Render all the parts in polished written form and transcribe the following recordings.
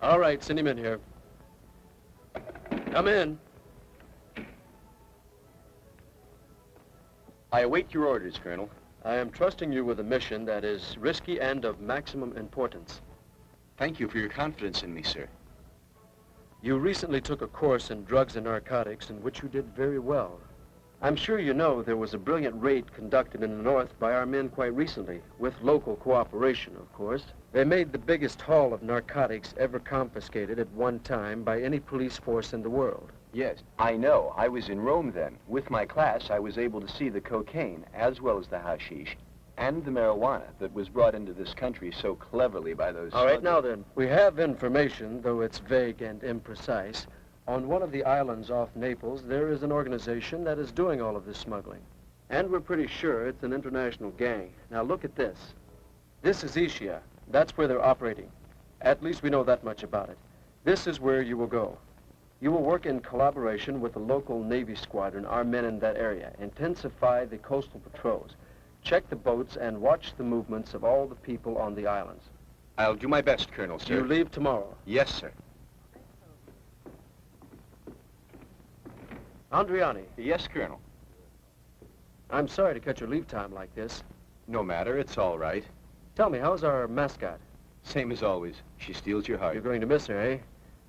All right, send him in here. Come in. I await your orders, Colonel. I am trusting you with a mission that is risky and of maximum importance. Thank you for your confidence in me, sir. You recently took a course in drugs and narcotics in which you did very well. I'm sure you know there was a brilliant raid conducted in the north by our men quite recently, with local cooperation, of course. They made the biggest haul of narcotics ever confiscated at one time by any police force in the world. Yes, I know. I was in Rome then. With my class, I was able to see the cocaine, as well as the hashish, and the marijuana that was brought into this country so cleverly by those... All right, now then, we have information, though it's vague and imprecise. On one of the islands off Naples, there is an organization that is doing all of this smuggling. And we're pretty sure it's an international gang. Now look at this. This is Ischia. That's where they're operating. At least we know that much about it. This is where you will go. You will work in collaboration with the local Navy squadron, our men in that area. Intensify the coastal patrols. Check the boats and watch the movements of all the people on the islands. I'll do my best, Colonel, sir. You leave tomorrow. Yes, sir. Andriani. Yes, Colonel. I'm sorry to cut your leave time like this. No matter, it's all right. Tell me, how's our mascot? Same as always. She steals your heart. You're going to miss her, eh?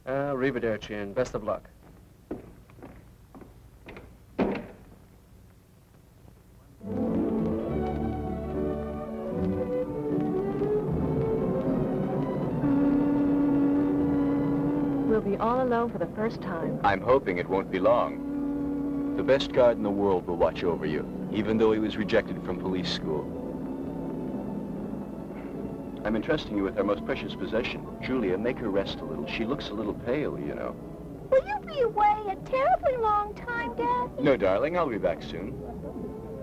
Arrivederci and best of luck. We'll be all alone for the first time. I'm hoping it won't be long. The best guard in the world will watch over you, even though he was rejected from police school. I'm entrusting you with our most precious possession. Julia, make her rest a little. She looks a little pale, you know. Will you be away a terribly long time, Daddy? No, darling, I'll be back soon.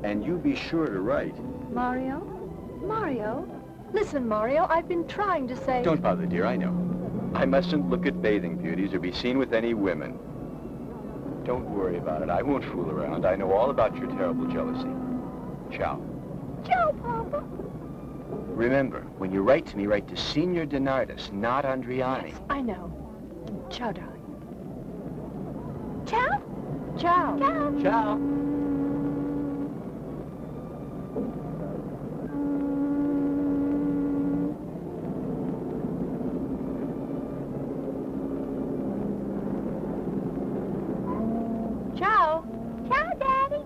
And you be sure to write. Mario? Mario? Listen, Mario, I've been trying to say... Don't bother, dear, I know. I mustn't look at bathing beauties or be seen with any women. Don't worry about it. I won't fool around. I know all about your terrible jealousy. Ciao. Ciao, Papa. Remember, when you write to me, write to Signor Denardis, not Andriani. Yes, I know. Ciao, darling. Ciao? Ciao. Ciao. Ciao. Ciao. Ciao, Daddy.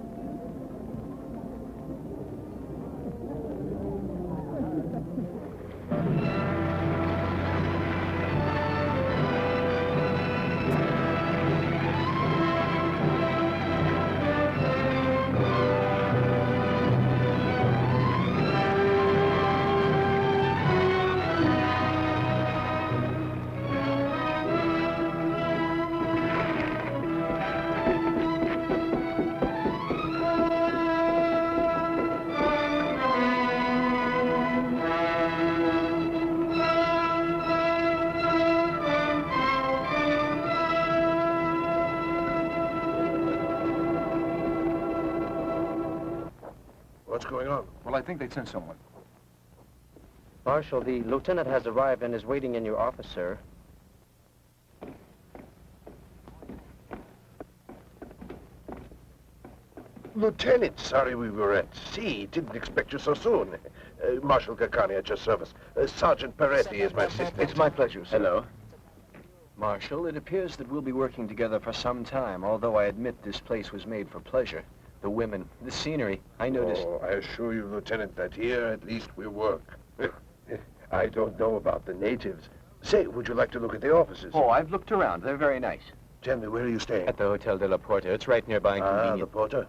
What's going on? Well, I think they sent someone. Marshal, the lieutenant has arrived and is waiting in your office, sir. Lieutenant, sorry we were at sea. Didn't expect you so soon. Marshal Gacani at your service. Sergeant Peretti is my assistant. It's my pleasure, sir. Hello. Marshal, it appears that we'll be working together for some time, although I admit this place was made for pleasure. The women, the scenery, I noticed... Oh, I assure you, Lieutenant, that here at least we work. I don't know about the natives. Say, would you like to look at the offices? Oh, I've looked around. They're very nice. Tell me, where are you staying? At the Hotel de la Porta. It's right nearby and Ah, convenient. the porter.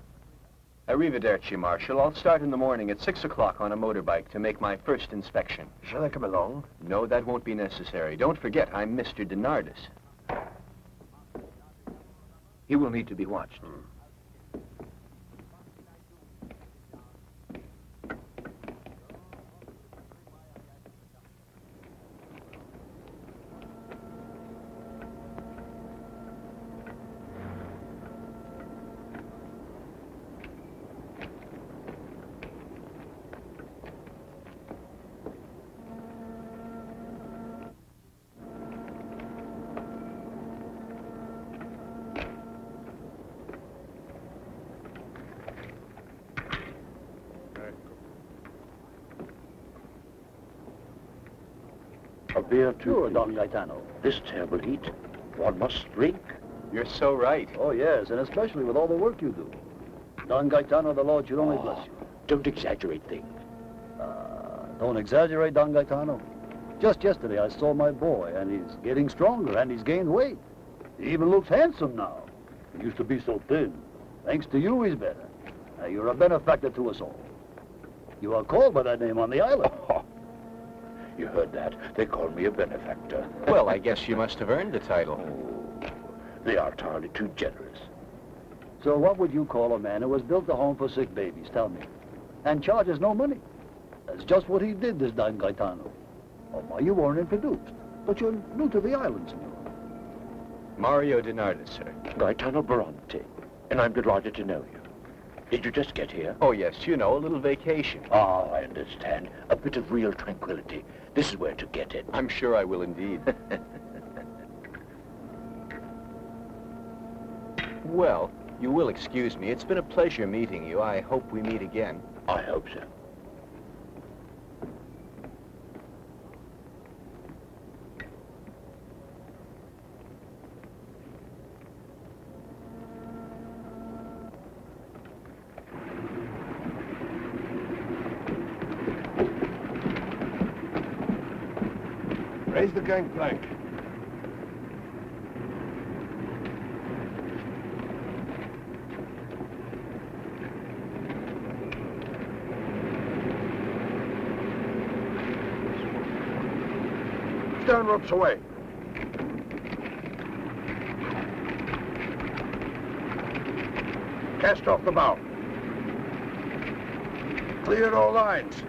Arrivederci, Marshal. I'll start in the morning at 6 o'clock on a motorbike to make my first inspection. Shall I come along? No, that won't be necessary. Don't forget, I'm Mr. Denardis. He will need to be watched. A beer, too. Sure, Don Gaetano. This terrible heat, one must drink. You're so right. Oh, yes, and especially with all the work you do. Don Gaetano, the Lord should only bless you. Don't exaggerate things. Don't exaggerate, Don Gaetano. Just yesterday, I saw my boy, and he's getting stronger, and he's gained weight. He even looks handsome now. He used to be so thin. Thanks to you, he's better. You're a benefactor to us all. You are called by that name on the island. You heard that? They call me a benefactor. Well, I guess you must have earned the title. Oh, they are entirely too generous. So what would you call a man who has built a home for sick babies, tell me, and charges no money? That's just what he did, this Don Gaetano. Oh, why, you weren't introduced, but you're new to the island, senor. Mario DiNardo, sir. Gaetano Bronte, and I'm delighted to know you. Did you just get here? Oh, yes, you know, a little vacation. Oh, I understand. A bit of real tranquility. This is where to get it. I'm sure I will indeed. Well, you will excuse me. It's been a pleasure meeting you. I hope we meet again. I hope so. Raise the gangplank. Stern ropes away. Cast off the bow. Clear all lines.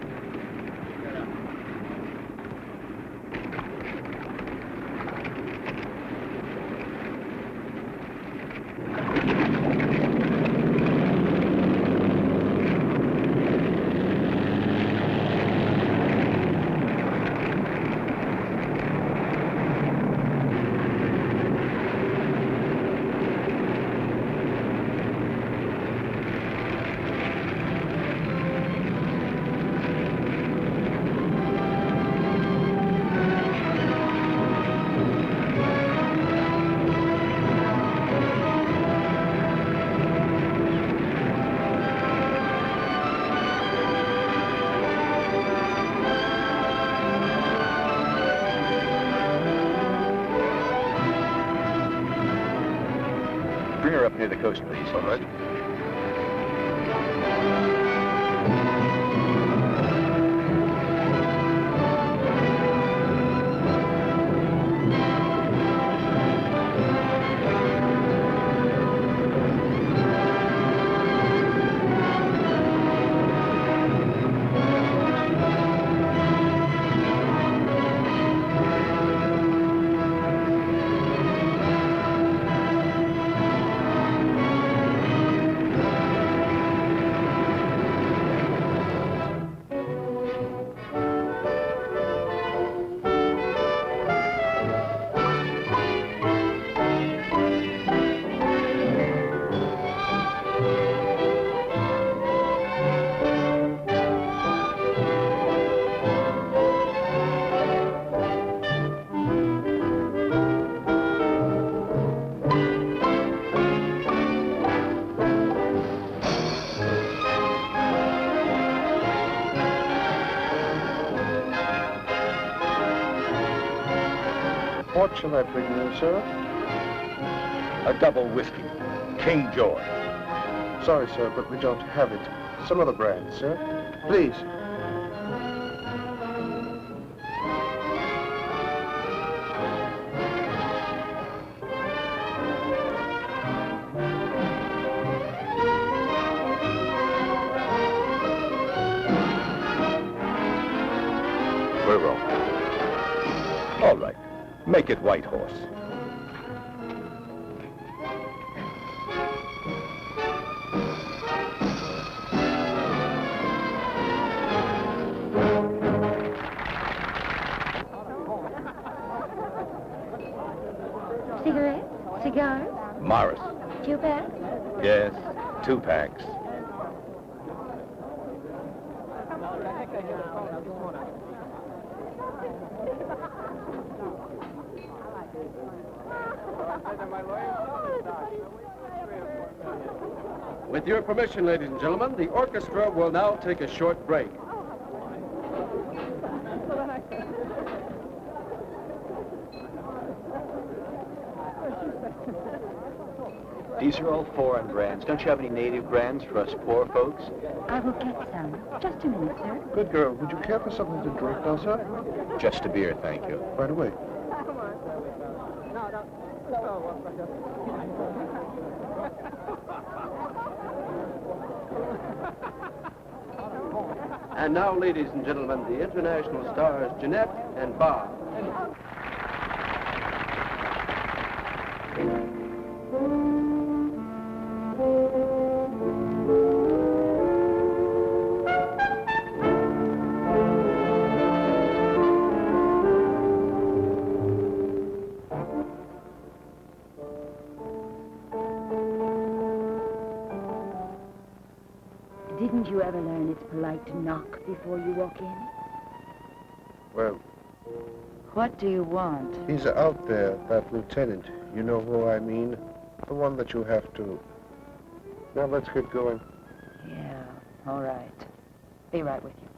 Bring her up near the coast, please. All right. What shall I bring you, sir? A double whiskey. King George. Sorry, sir, but we don't have it. Some other brand, sir. Please. Very well. All right. Make it White Horse. Cigarettes? Cigars? Morris. 2 packs? Yes, 2 packs. With your permission, ladies and gentlemen, the orchestra will now take a short break. These are all foreign brands. Don't you have any native brands for us poor folks? I will get some. Just a minute, sir. Good girl. Would you care for something to drink, Elsa? Just a beer, thank you. Right away. And now, ladies and gentlemen, the international stars Jeanette and Bob. Didn't you ever learn it's polite to knock before you walk in? Well, What do you want? he's out there, that lieutenant. You know who I mean? The one that you have to... Now let's get going. Yeah, all right. Be right with you.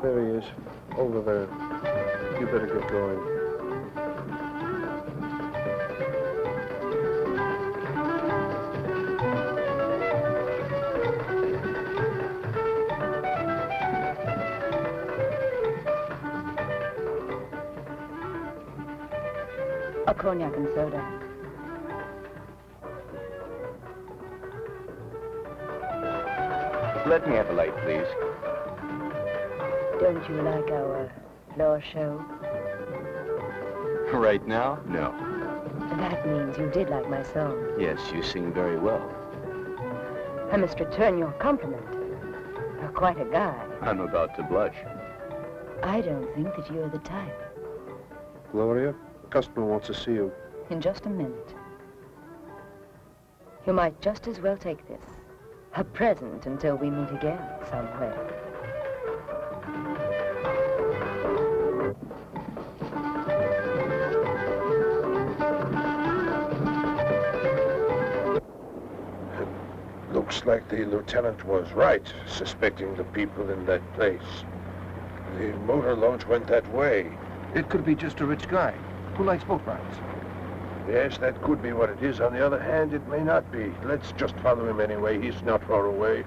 There he is. Over there. You better get going. A cognac and soda. Let me have a light, please. Don't you like our floor show? Right now? No. That means you did like my song. Yes, you sing very well. I must return your compliment. You're quite a guy. I'm about to blush. I don't think that you're the type. Gloria, the customer wants to see you. In just a minute. You might just as well take this. A present until we meet again somewhere. Looks like the lieutenant was right, suspecting the people in that place. The motor launch went that way. It could be just a rich guy who likes boat rides. Yes, that could be what it is. On the other hand, it may not be. Let's just follow him anyway. He's not far away.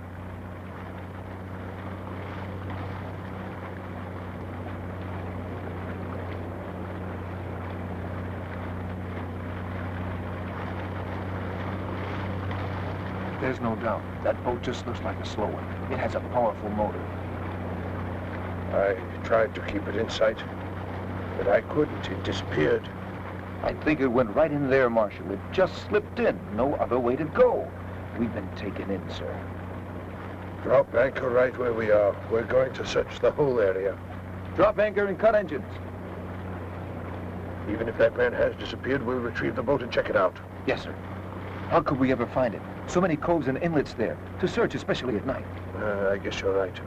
There's no doubt. That boat just looks like a slow one. It has a powerful motor. I tried to keep it in sight, but I couldn't. It disappeared. I think it went right in there, Marshal. It just slipped in. No other way to go. We've been taken in, sir. Drop anchor right where we are. We're going to search the whole area. Drop anchor and cut engines. Even if that man has disappeared, we'll retrieve the boat and check it out. Yes, sir. How could we ever find it? So many coves and inlets there. To search, especially at night. I guess you're right.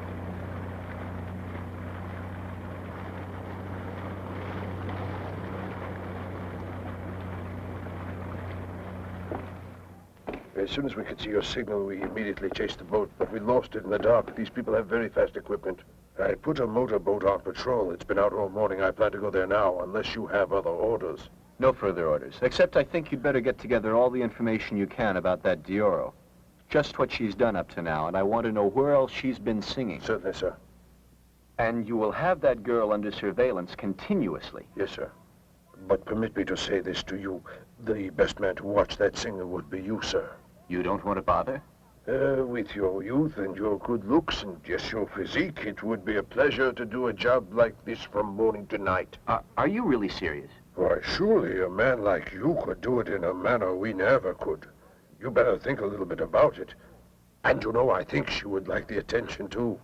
As soon as we could see your signal, we immediately chased the boat, but we lost it in the dark. These people have very fast equipment. I put a motorboat on patrol. It's been out all morning. I plan to go there now, unless you have other orders. No further orders, except I think you'd better get together all the information you can about that Dioro. Just what she's done up to now, and I want to know where else she's been singing. Certainly, sir. And you will have that girl under surveillance continuously. Yes, sir. But permit me to say this to you. The best man to watch that singer would be you, sir. You don't want to bother? With your youth and your good looks and just your physique, it would be a pleasure to do a job like this from morning to night. Are you really serious? Why, surely a man like you could do it in a manner we never could. You better think a little bit about it. And you know, I think she would like the attention, too.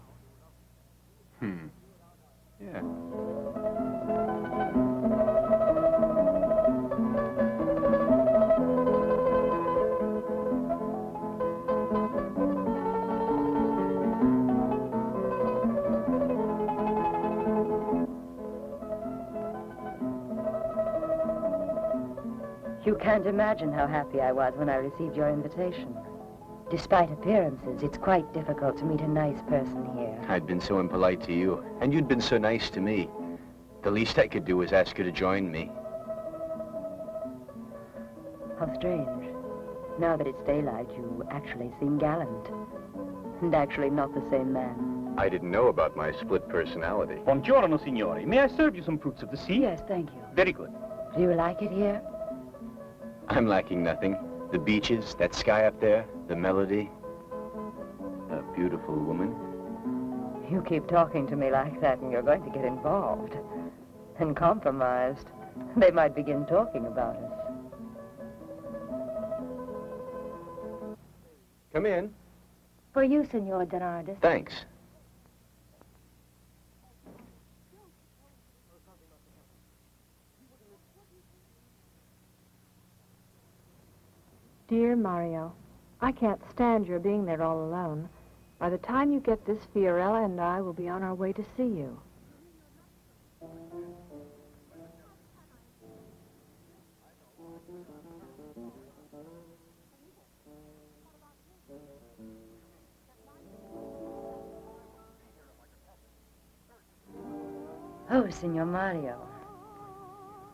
Yeah. You can't imagine how happy I was when I received your invitation. Despite appearances, it's quite difficult to meet a nice person here. I'd been so impolite to you, and you'd been so nice to me. The least I could do was ask you to join me. How strange. Now that it's daylight, you actually seem gallant. And actually not the same man. I didn't know about my split personality. Buongiorno, signori. May I serve you some fruits of the sea? Yes, thank you. Very good. Do you like it here? I'm lacking nothing. The beaches, that sky up there, the melody. A beautiful woman. You keep talking to me like that and you're going to get involved. And compromised. They might begin talking about us. Come in. For you, Senor Donardus. Thanks. Dear Mario, I can't stand your being there all alone. By the time you get this, Fiorella and I will be on our way to see you. Oh, Signor Mario.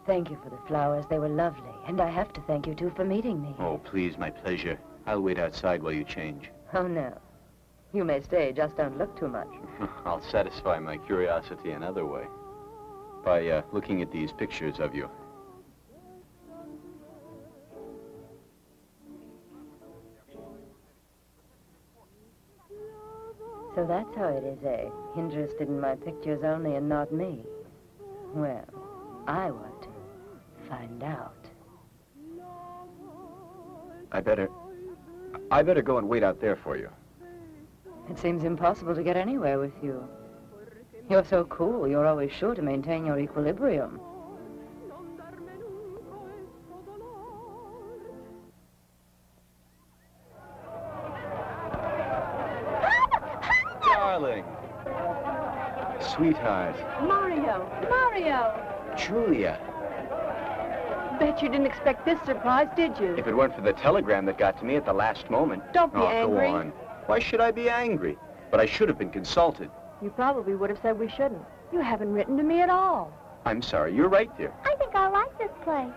Thank you for the flowers. They were lovely. And I have to thank you, too, for meeting me. Oh, please, my pleasure. I'll wait outside while you change. Oh, no. You may stay, just don't look too much. I'll satisfy my curiosity another way. By looking at these pictures of you. So that's how it is, eh? Interested in my pictures only and not me. Well, I want to find out. I better go and wait out there for you. It seems impossible to get anywhere with you. You're so cool, you're always sure to maintain your equilibrium. Darling. Sweetheart. Mario! Julia. Bet you didn't expect this surprise, did you? If it weren't for the telegram that got to me at the last moment. Don't be angry. Go on. Why should I be angry? But I should have been consulted. You probably would have said we shouldn't. You haven't written to me at all. I'm sorry. You're right, dear. I think I like this place.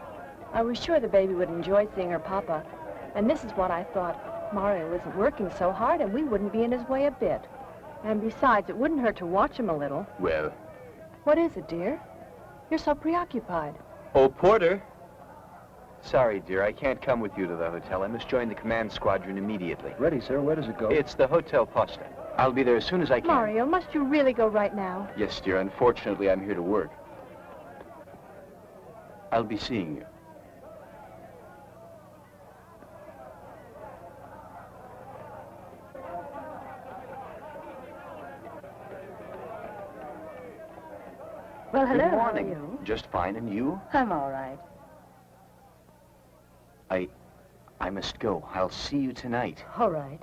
I was sure the baby would enjoy seeing her papa. And this is what I thought. Mario isn't working so hard, and we wouldn't be in his way a bit. And besides, it wouldn't hurt to watch him a little. Well. What is it, dear? You're so preoccupied. Oh, Porter. Sorry, dear. I can't come with you to the hotel. I must join the command squadron immediately. Ready, sir. Where does it go? It's the Hotel Posta. I'll be there as soon as I can. Mario, must you really go right now? Yes, dear. Unfortunately, I'm here to work. I'll be seeing you. Well, hello. Good morning. How are you? Just fine, and you? I'm all right. I must go. I'll see you tonight. All right.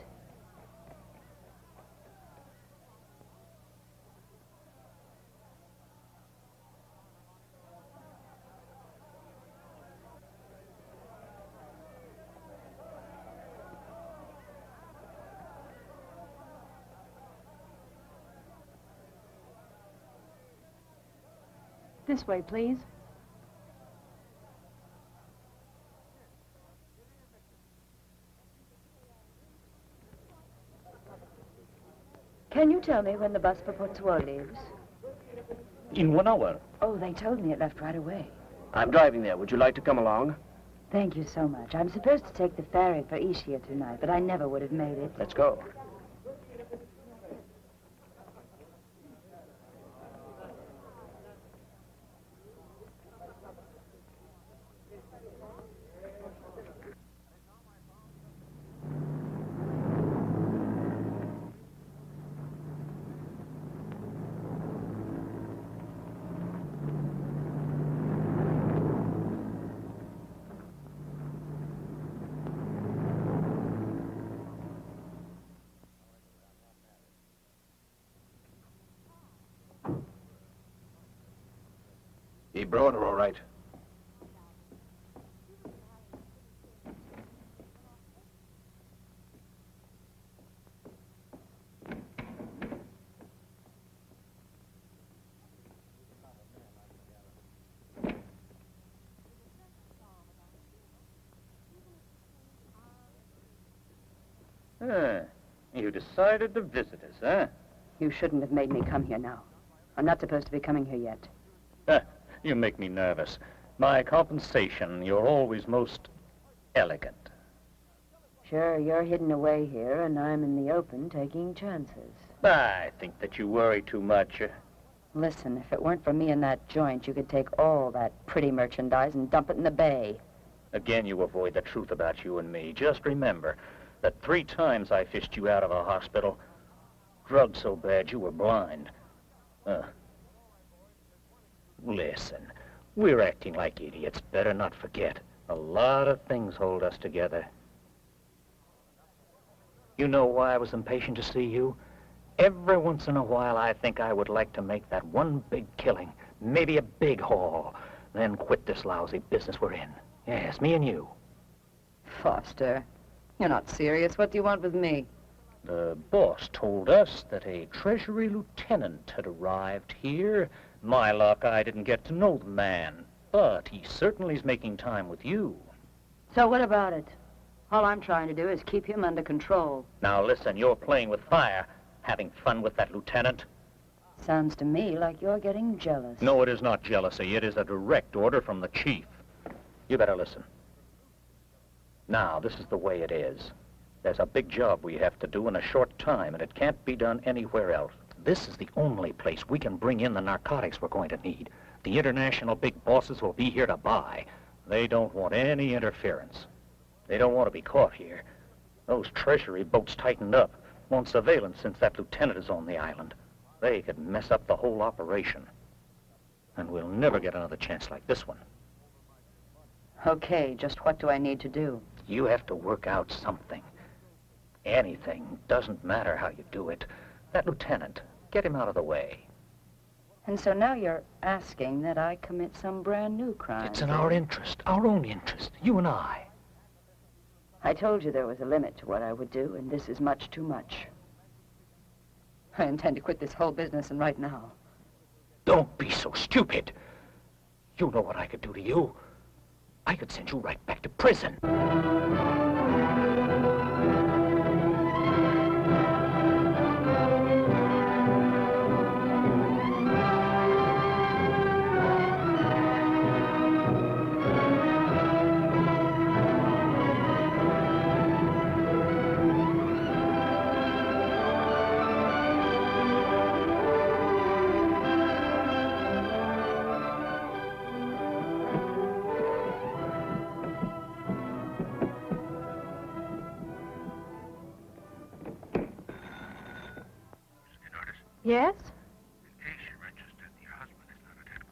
This way, please. Can you tell me when the bus for Pozzuolo leaves? In 1 hour. Oh, they told me it left right away. I'm driving there. Would you like to come along? Thank you so much. I'm supposed to take the ferry for Ischia tonight, but I never would have made it. Let's go. He brought her all right. You decided to visit us, huh? You shouldn't have made me come here now. I'm not supposed to be coming here yet. You make me nervous. My compensation, you're always most elegant. Sure, you're hidden away here, and I'm in the open taking chances. I think that you worry too much. Listen, if it weren't for me in that joint, you could take all that pretty merchandise and dump it in the bay. Again, you avoid the truth about you and me. Just remember that 3 times I fished you out of a hospital. Drugged so bad you were blind. Listen, we're acting like idiots. Better not forget. A lot of things hold us together. You know why I was impatient to see you? Every once in a while, I think I would like to make that one big killing, maybe a big haul, then quit this lousy business we're in. Yes, me and you. Foster, you're not serious. What do you want with me? The boss told us that a Treasury lieutenant had arrived here. My luck, I didn't get to know the man, but he certainly is making time with you. So what about it? All I'm trying to do is keep him under control. Now listen, you're playing with fire, having fun with that lieutenant. Sounds to me like you're getting jealous. No, it is not jealousy. It is a direct order from the chief. You better listen. Now, this is the way it is. There's a big job we have to do in a short time, and it can't be done anywhere else. This is the only place we can bring in the narcotics we're going to need. The international big bosses will be here to buy. They don't want any interference. They don't want to be caught here. Those Treasury boats tightened up, want surveillance since that lieutenant is on the island. They could mess up the whole operation. And we'll never get another chance like this one. Okay, just what do I need to do? You have to work out something. Anything. Doesn't matter how you do it. That lieutenant, get him out of the way. And so now you're asking that I commit some brand new crime. It's in our interest, our own interest, you and I. I told you there was a limit to what I would do, and this is much too much. I intend to quit this whole business, and right now. Don't be so stupid. You know what I could do to you. I could send you right back to prison. Yes? In case you're interested, your husband is not at headquarters.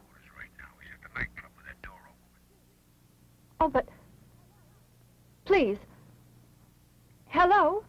now, but... Please. Hello?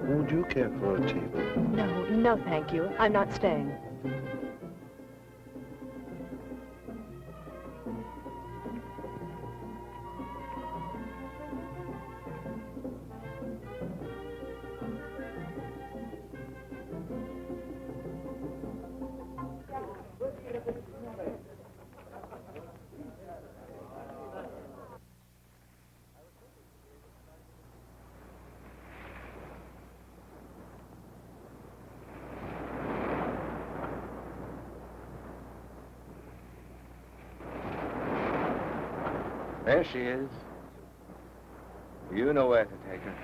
Would you care for a table? No, thank you. I'm not staying. There she is. You know where to take her.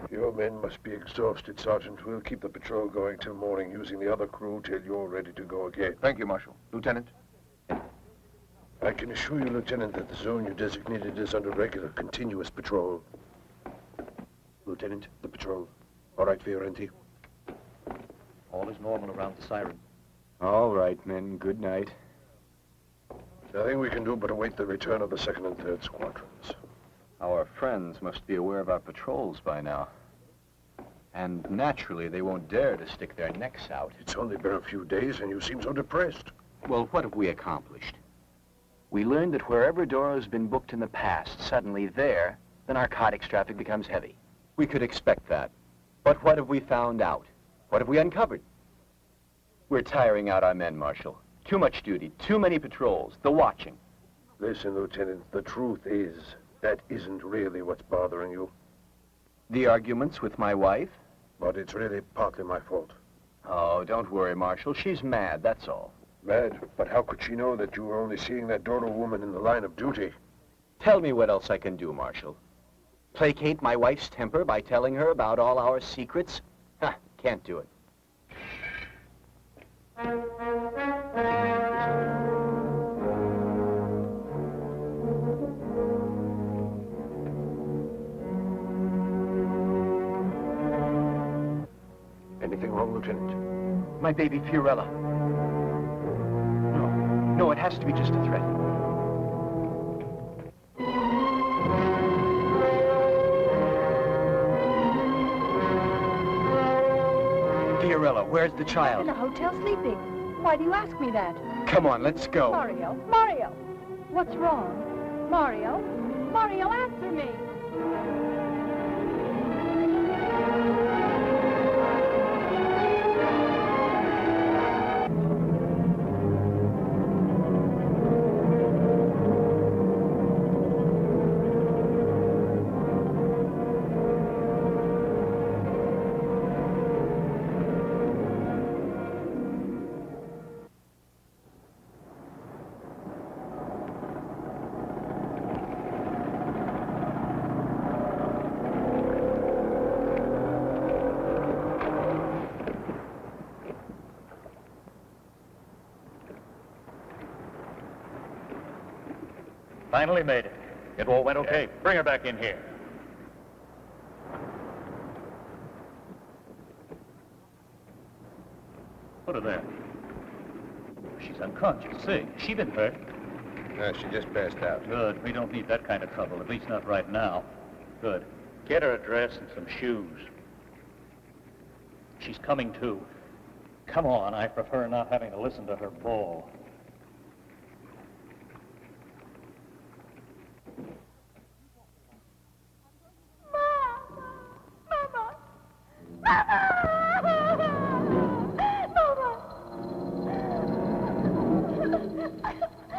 Your men must be exhausted, Sergeant. We'll keep the patrol going till morning, using the other crew till you're ready to go again. Thank you, Marshal. Lieutenant? I can assure you, Lieutenant, that the zone you designated is under regular, continuous patrol. Lieutenant, the patrol. All right, Fiorenti? All is normal around the siren. All right, men. Good night. Nothing we can do but await the return of the 2nd and 3rd squadrons. Our friends must be aware of our patrols by now. And naturally, they won't dare to stick their necks out. It's only been a few days, and you seem so depressed. Well, what have we accomplished? We learned that wherever Doro's been booked in the past, suddenly there, the narcotics traffic becomes heavy. We could expect that. But what have we found out? What have we uncovered? We're tiring out our men, Marshal. Too much duty, too many patrols, the watching. Listen, Lieutenant, the truth is, That isn't really what's bothering you, The arguments with my wife? but it's really partly my fault. Oh, don't worry, Marshal. She's mad, that's all. Mad, but how could she know that you were only seeing that Doro woman in the line of duty? Tell me what else I can do, Marshal. Placate my wife's temper by telling her about all our secrets? Ha, can't do it. Anything wrong, Lieutenant? My baby Fiorella. No, it has to be just a threat. Fiorella, where's the In child? a hotel sleeping. Why do you ask me that? Come on, let's go. Mario, Mario! What's wrong? Mario? Mario, answer me! Finally made it. It all went okay. Bring her back in here. Put her there. She's unconscious. See, she didn't hurt. She just passed out. Good. We don't need that kind of trouble, at least not right now. Good. Get her a dress and some shoes. She's coming to. Come on, I prefer not having to listen to her bawl.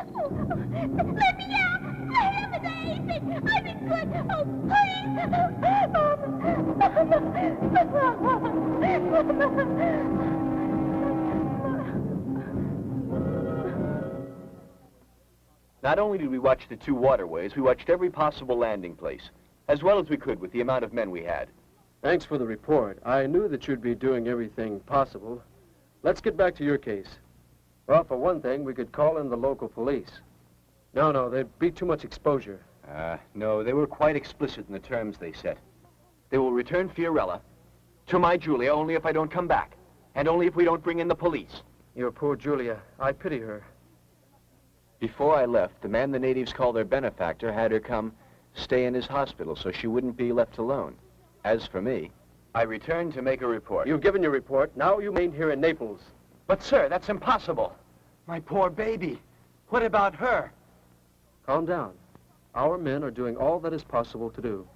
Let me out! I haven't anything! I've been good! Oh, Not only did we watch the two waterways, we watched every possible landing place, as well as we could with the amount of men we had. Thanks for the report. I knew that you'd be doing everything possible. Let's get back to your case. Well, for one thing, we could call in the local police. No, there'd be too much exposure. No, they were quite explicit in the terms they set. They will return Fiorella to my Julia only if I don't come back, and only if we don't bring in the police. Your poor Julia. I pity her. Before I left, the man the natives call their benefactor had her come stay in his hospital so she wouldn't be left alone. As for me, I returned to make a report. You've given your report. Now you remain here in Naples. But, sir, that's impossible. My poor baby. What about her? Calm down. Our men are doing all that is possible to do.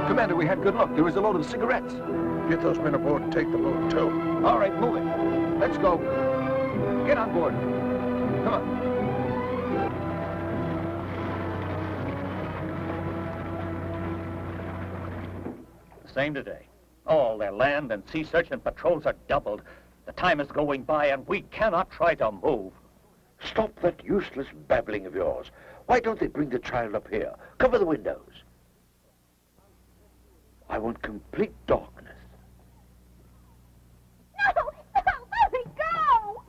Commander, we had good luck. There was a load of cigarettes. Get those men aboard and take the boat, too. All right, move it. Let's go. Get on board. Come on. The same today. All their land and sea search and patrols are doubled. The time is going by and we cannot try to move. Stop that useless babbling of yours. Why don't they bring the child up here? Cover the windows. I want complete darkness. No! Let me go!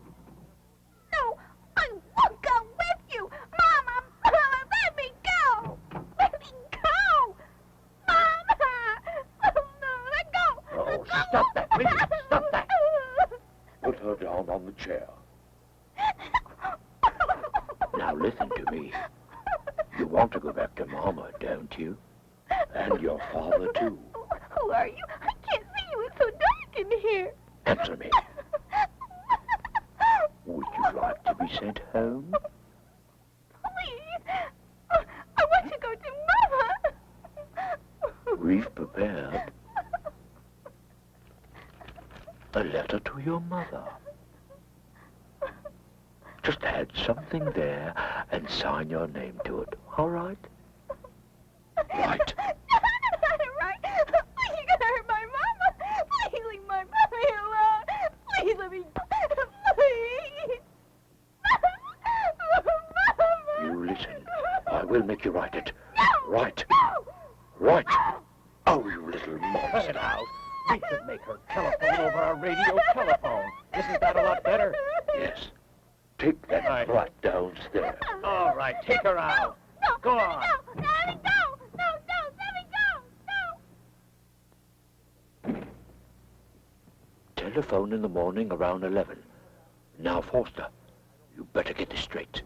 chair. Now listen to me. You want to go back to Mama, don't you? And your father, too. Who are you? I can't see you. It's so dark in here. Answer me. Would you like to be sent home? Please. I want to go to Mama. We've prepared a letter to your mother. Just add something there and sign your name to it, all right? Right. Right. Please, you're gonna hurt my Mama. Please leave my mommy alone. Please let me. Please. Mama. You listen. I will make you write it. No. Right. No. Right. Oh, you little Cut monster. it out. We could make her telephone over our radio telephone. Isn't that a lot better? Yes. Take that Right. brat downstairs. All right, take her out. No. Go on. No. Let me go. No. Let me go. No. Telephone in the morning around 11. Now, Foster, you better get this straight.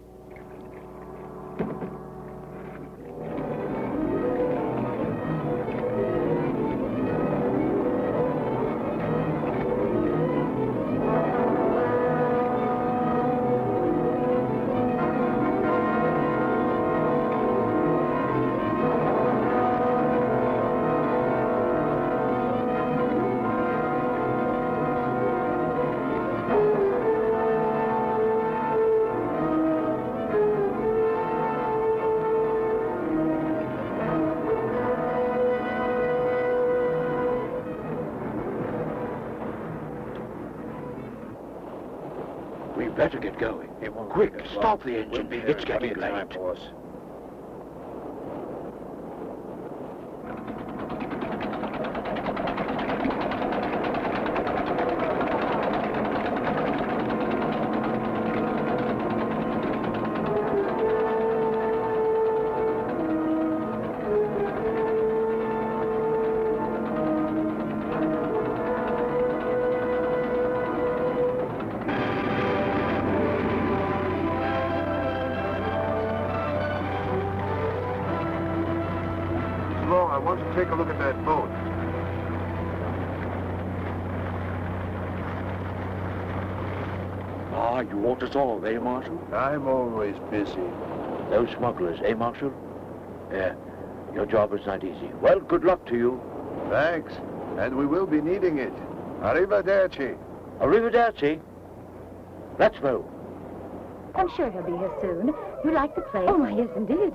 We better get going. Quick, stop the engine. It's getting late. I want to take a look at that boat. Ah, you want us all, eh, Marshal? I'm always busy. Those smugglers, eh, Marshal? Yeah, your job is not easy. Well, good luck to you. Thanks. And we will be needing it. Arrivederci. Arrivederci. Let's move. I'm sure he'll be here soon. You like the place? Oh, yes, indeed.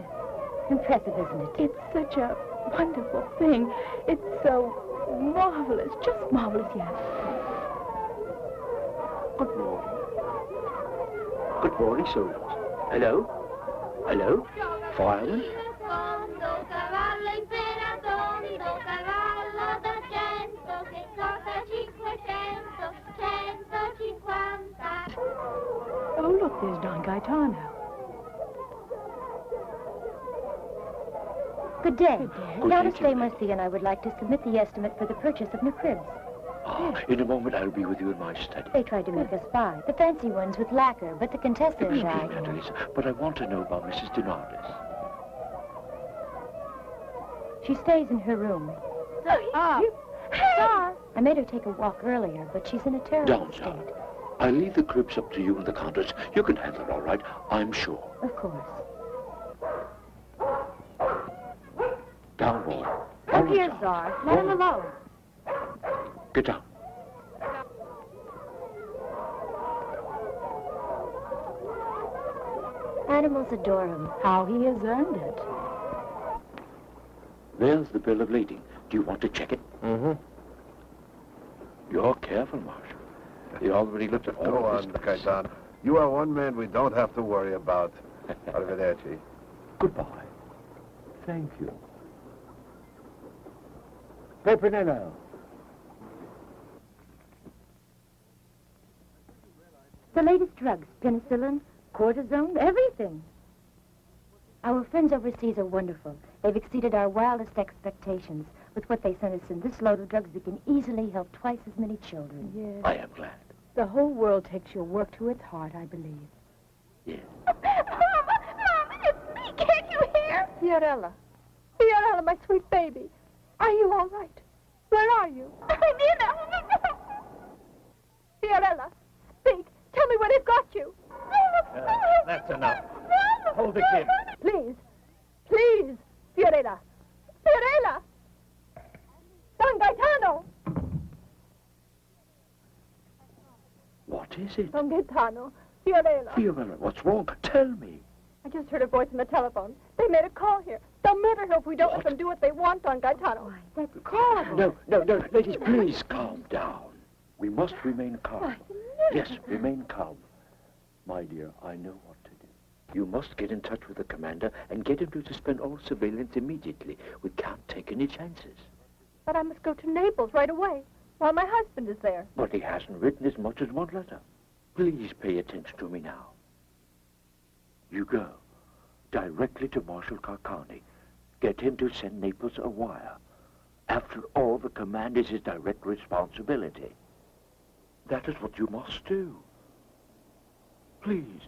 Impressive, isn't it? It's such a wonderful thing. It's so marvelous, just marvelous, yes. Good morning. Good morning, soldiers. Hello? Hello? Fireman? Secondo cavallo imperatondo, cavallo d'argento, che costa 500, 150. Oh, look, there's Don Gaetano. Good day. Good Countess day to you. Marcia and I would like to submit the estimate for the purchase of new cribs. Ah, in a moment I'll be with you in my study. They tried to make us buy the fancy ones with lacquer, but the Contessa Excuse and me, I... Nathalie, but I want to know about Mrs. Denardis. She stays in her room. I made her take a walk earlier, but she's in a terrible Down, state. darling. I'll leave the cribs up to you and the Countess. You can handle it all right, I'm sure. Of course. Down, Wally. Look here, Czar. Let him alone. Get down. Animals adore him. How he has earned it. There's the bill of lading. Do you want to check it? Mm-hmm. You're careful, Marshal. He already looked at all Go of on, this. Gaetano. You are one man we don't have to worry about. Arrivederci. Goodbye. Thank you. Pepinello. The latest drugs, penicillin, cortisone, everything. Our friends overseas are wonderful. They've exceeded our wildest expectations. With what they sent us in this load of drugs, we can easily help twice as many children. Yes. I am glad. The whole world takes your work to its heart, I believe. Yes. Mama, it's me. Can't you hear? Fiorella. Fiorella, my sweet baby. Are you all right? Where are you? Nina. Fiorella, speak. Tell me where they've got you. That's enough. Hold the kid. Please. Please. Fiorella. Fiorella. Don Gaetano. What is it? Don Gaetano. Fiorella. Fiorella, what's wrong? Tell me. I just heard a voice on the telephone. They made a call here. They'll murder her if we don't let them do what they want, Don Gaetano. Why, that's horrible. No, ladies, please calm down. We must remain calm. Yes, remain calm. My dear, I know what to do. You must get in touch with the commander and get him to suspend all surveillance immediately. We can't take any chances. But I must go to Naples right away, while my husband is there. But he hasn't written as much as one letter. Please pay attention to me now. You go directly to Marshal Carcani. Get him to send Naples a wire. After all, the command is his direct responsibility. That is what you must do. Please,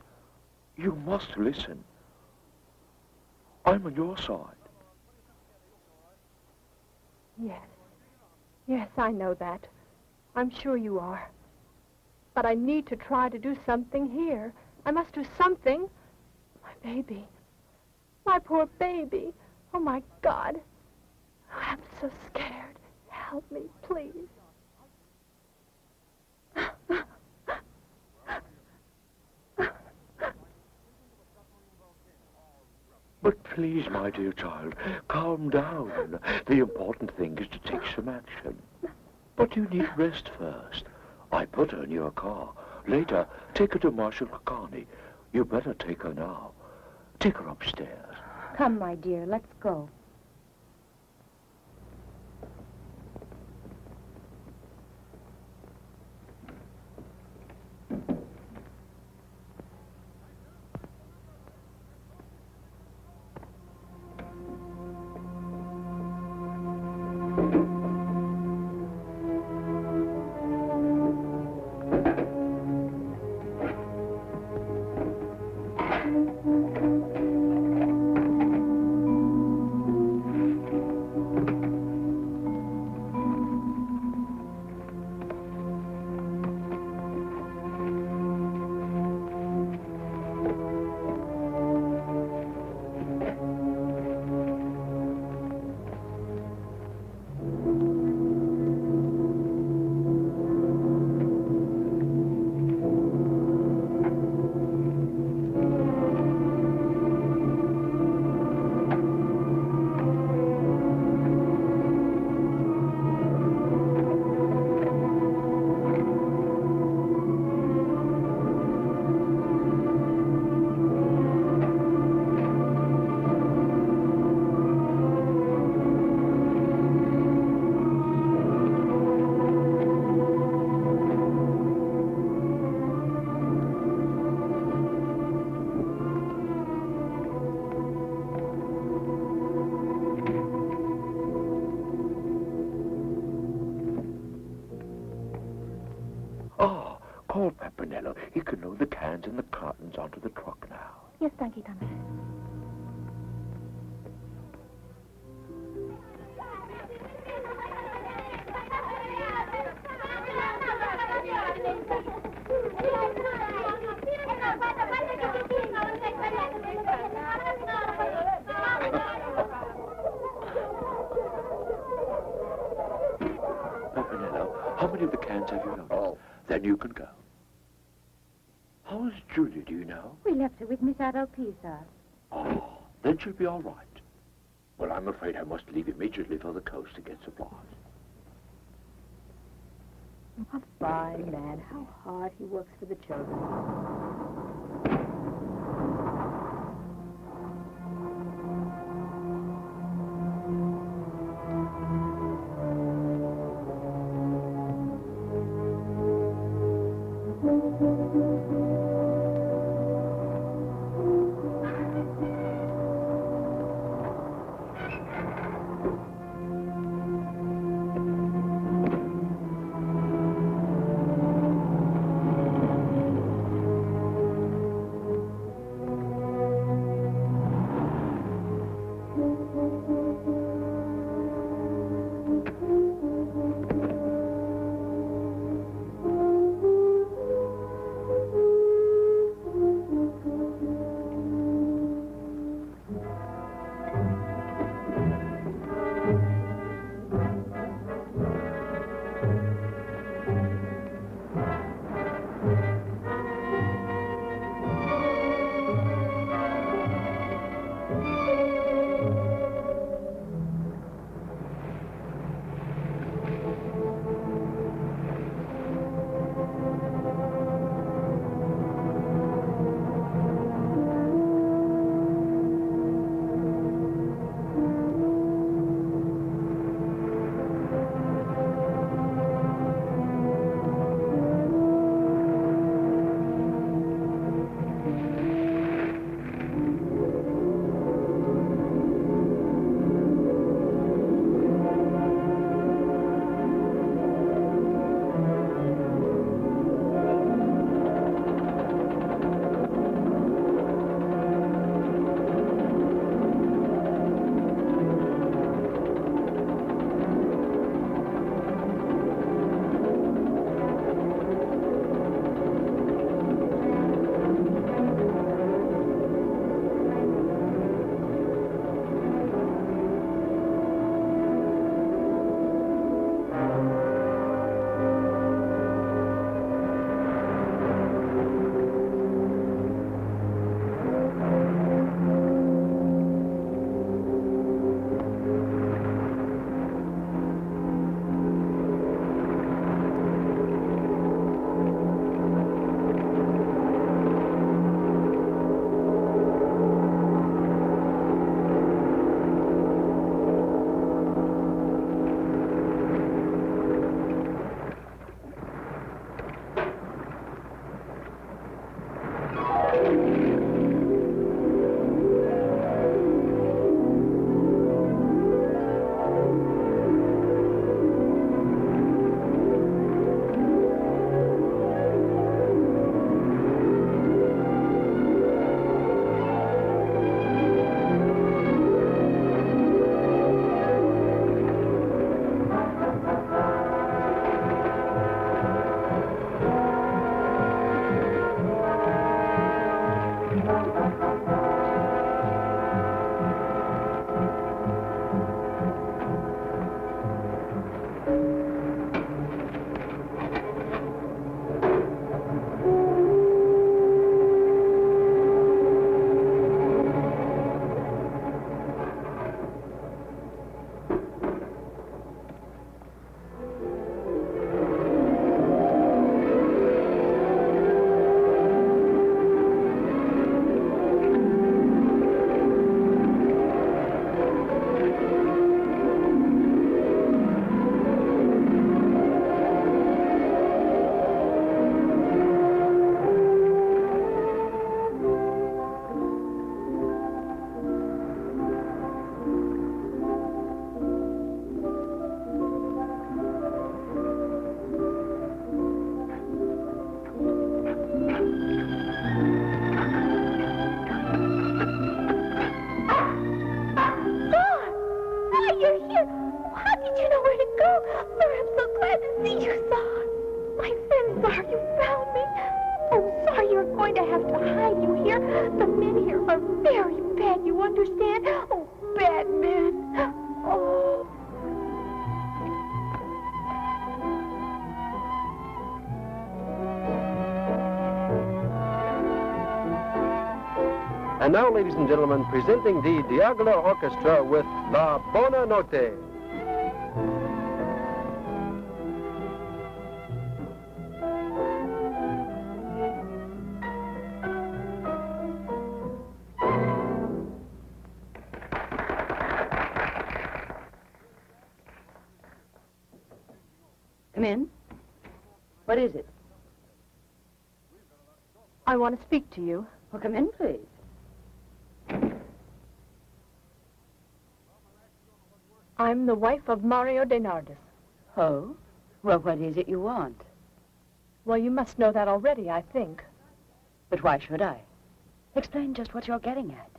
you must listen. I'm on your side. Yes. Yes, I know that. I'm sure you are. But I need to try to do something here. I must do something. My baby. My poor baby. Oh, my God. I'm so scared. Help me, please. But please, my dear child, calm down. The important thing is to take some action. But you need rest first. I put her in your car. Later, take her to Marshal Carcani. You better take her now. Take her upstairs. Come, my dear, let's go. Call Pimpernello. He can load the cans and the cartons onto the truck now. Yes, Don Gaetano. Pimpernello, how many of the cans have you loaded? Oh. Then you can go. How's Julia, do you know? We left her with Miss Adalpisa. Oh, then she'll be all right. Well, I'm afraid I must leave immediately for the coast to get supplies. A fine man. How hard he works for the children. Oh, Sar, I'm so glad to see you, Sar. My friend, Sar, you found me. Oh, Sar, you're going to have to hide you here. The men here are very bad, you understand? Oh, bad men. Oh. And now, ladies and gentlemen, presenting the Diagolo Orchestra with La Bona Notte. Come in. What is it? I want to speak to you. Well, come in, please. I'm the wife of Mario de Nardes. Oh? Well, what is it you want? Well, you must know that already, I think. But why should I? Explain just what you're getting at.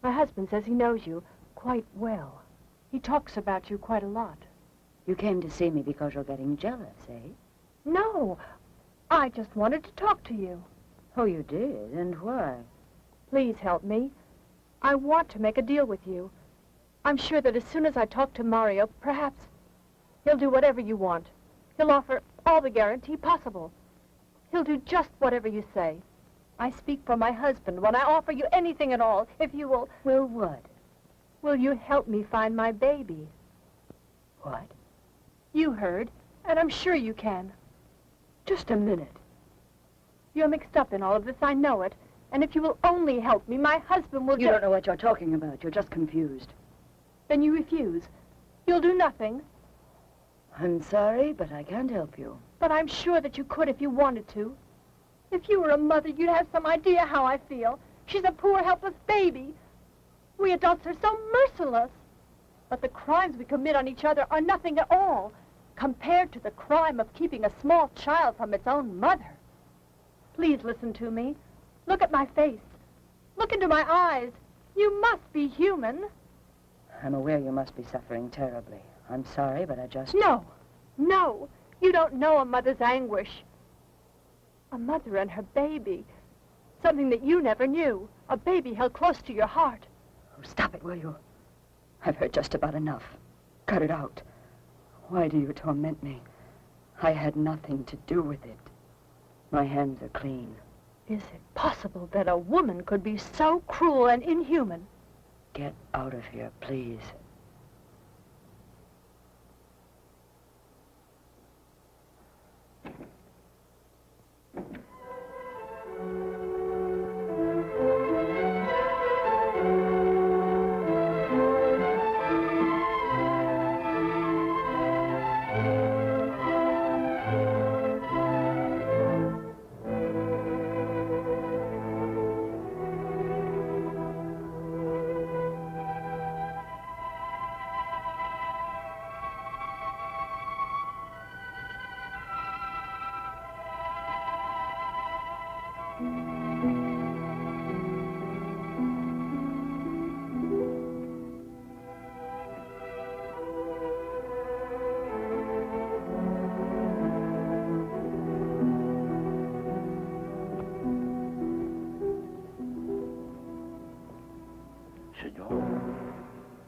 My husband says he knows you quite well. He talks about you quite a lot. You came to see me because you're getting jealous, eh? No, I just wanted to talk to you. Oh, you did? And why? Please help me. I want to make a deal with you. I'm sure that as soon as I talk to Mario, perhaps he'll do whatever you want. He'll offer all the guarantee possible. He'll do just whatever you say. I speak for my husband when I offer you anything at all, if you will... Will what? Will you help me find my baby? What? You heard, and I'm sure you can. Just a minute. You're mixed up in all of this, I know it. And if you will only help me, my husband will... You don't know what you're talking about. You're just confused. Then you refuse. You'll do nothing. I'm sorry, but I can't help you. But I'm sure that you could if you wanted to. If you were a mother, you'd have some idea how I feel. She's a poor, helpless baby. We adults are so merciless. But the crimes we commit on each other are nothing at all compared to the crime of keeping a small child from its own mother. Please listen to me. Look at my face. Look into my eyes. You must be human. I'm aware you must be suffering terribly. I'm sorry, but I just... No, no. You don't know a mother's anguish. A mother and her baby. Something that you never knew. A baby held close to your heart. Oh, stop it, will you? I've heard just about enough. Cut it out. Why do you torment me? I had nothing to do with it. My hands are clean. Is it possible that a woman could be so cruel and inhuman? Get out of here, please.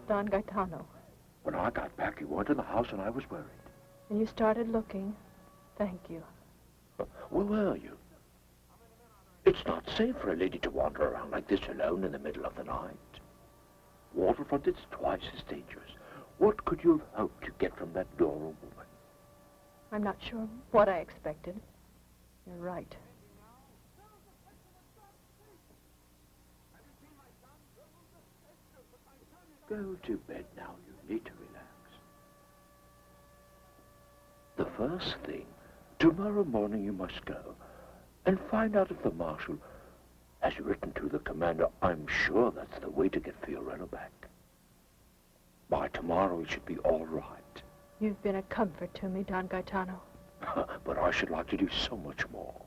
Don Gaetano. When I got back, you weren't in the house and I was worried. And you started looking. Thank you. Where were you? It's not safe for a lady to wander around like this alone in the middle of the night. Waterfront is twice as dangerous. What could you have hoped to get from that Dora woman? I'm not sure what I expected. You're right. Go to bed now. You need to relax. The first thing, tomorrow morning you must go and find out if the marshal has written to the commander. I'm sure that's the way to get Fiorello back. By tomorrow it should be all right. You've been a comfort to me, Don Gaetano. But I should like to do so much more.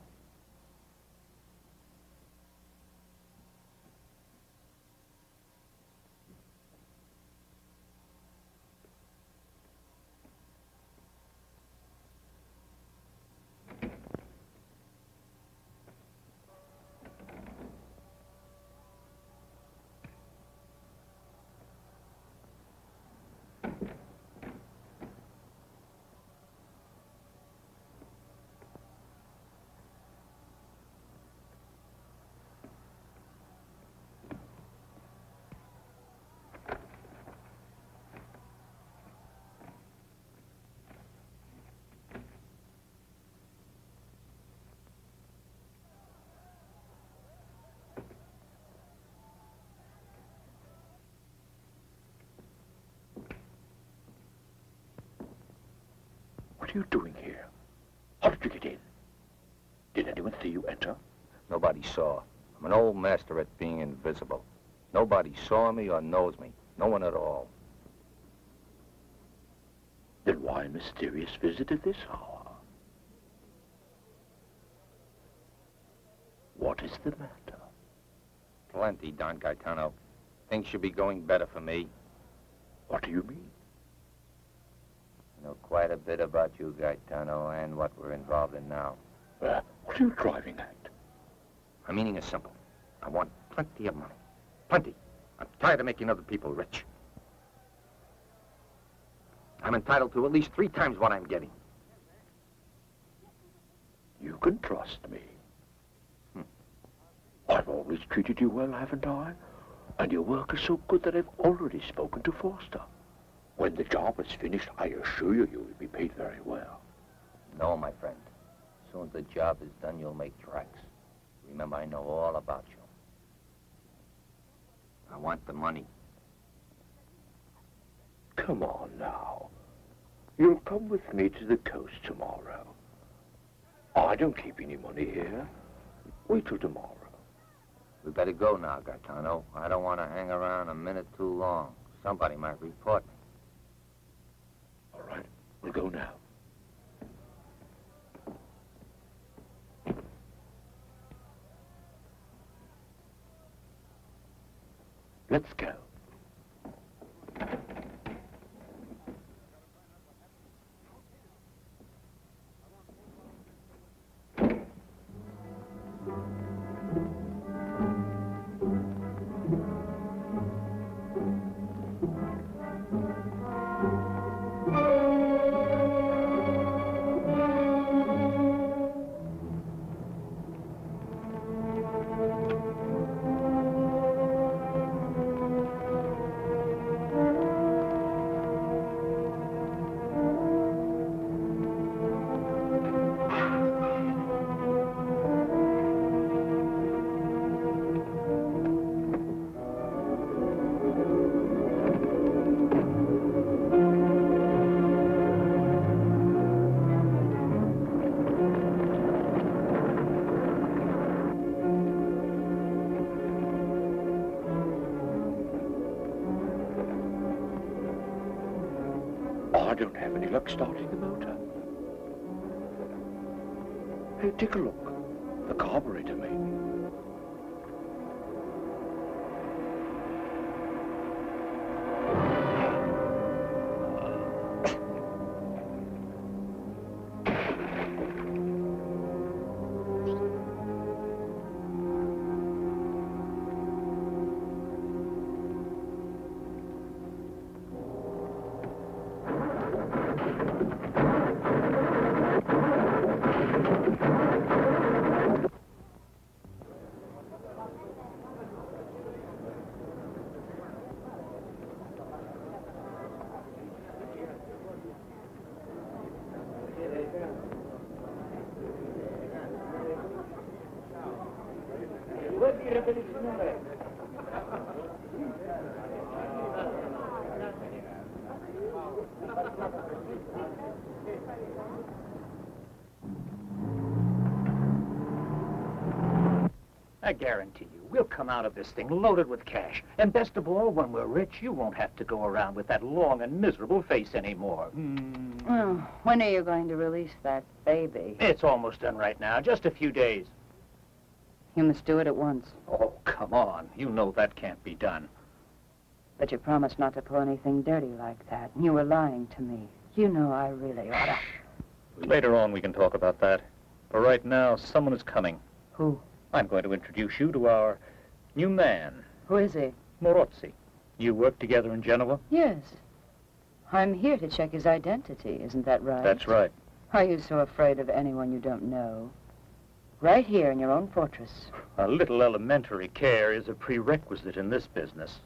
What are you doing here? How did you get in? Did anyone see you enter? Nobody saw. I'm an old master at being invisible. Nobody saw me or knows me. No one at all. Then why a mysterious visit at this hour? What is the matter? Plenty, Don Gaetano. Things should be going better for me. What do you mean? I know quite a bit about you, Gaetano, and what we're involved in now. What are you driving at? My meaning is simple. I want plenty of money. Plenty. I'm tired of making other people rich. I'm entitled to at least 3 times what I'm getting. You can trust me. I've always treated you well, haven't I? And your work is so good that I've already spoken to Forster. When the job is finished, I assure you, you will be paid very well. No, my friend. As soon as the job is done, you'll make tracks. Remember, I know all about you. I want the money. Come on now. You'll come with me to the coast tomorrow. I don't keep any money here. Wait till tomorrow. We better go now, Gaetano. I don't want to hang around a minute too long. Somebody might report me. All right, we'll go now. Let's go. I don't have any luck starting the motor. Hey, take a look. The carburetor, maybe. I guarantee you, we'll come out of this thing loaded with cash. And best of all, when we're rich, you won't have to go around with that long and miserable face anymore. Well, when are you going to release that baby? It's almost done right now, just a few days. You must do it at once. Oh, come on. You know that can't be done. But you promised not to pull anything dirty like that. You were lying to me. You know I really ought to. Later on, we can talk about that. For right now, someone is coming. Who? I'm going to introduce you to our new man. Who is he? Morozzi. You work together in Genoa? Yes. I'm here to check his identity, isn't that right? That's right. Are you so afraid of anyone you don't know? Right here in your own fortress. A little elementary care is a prerequisite in this business.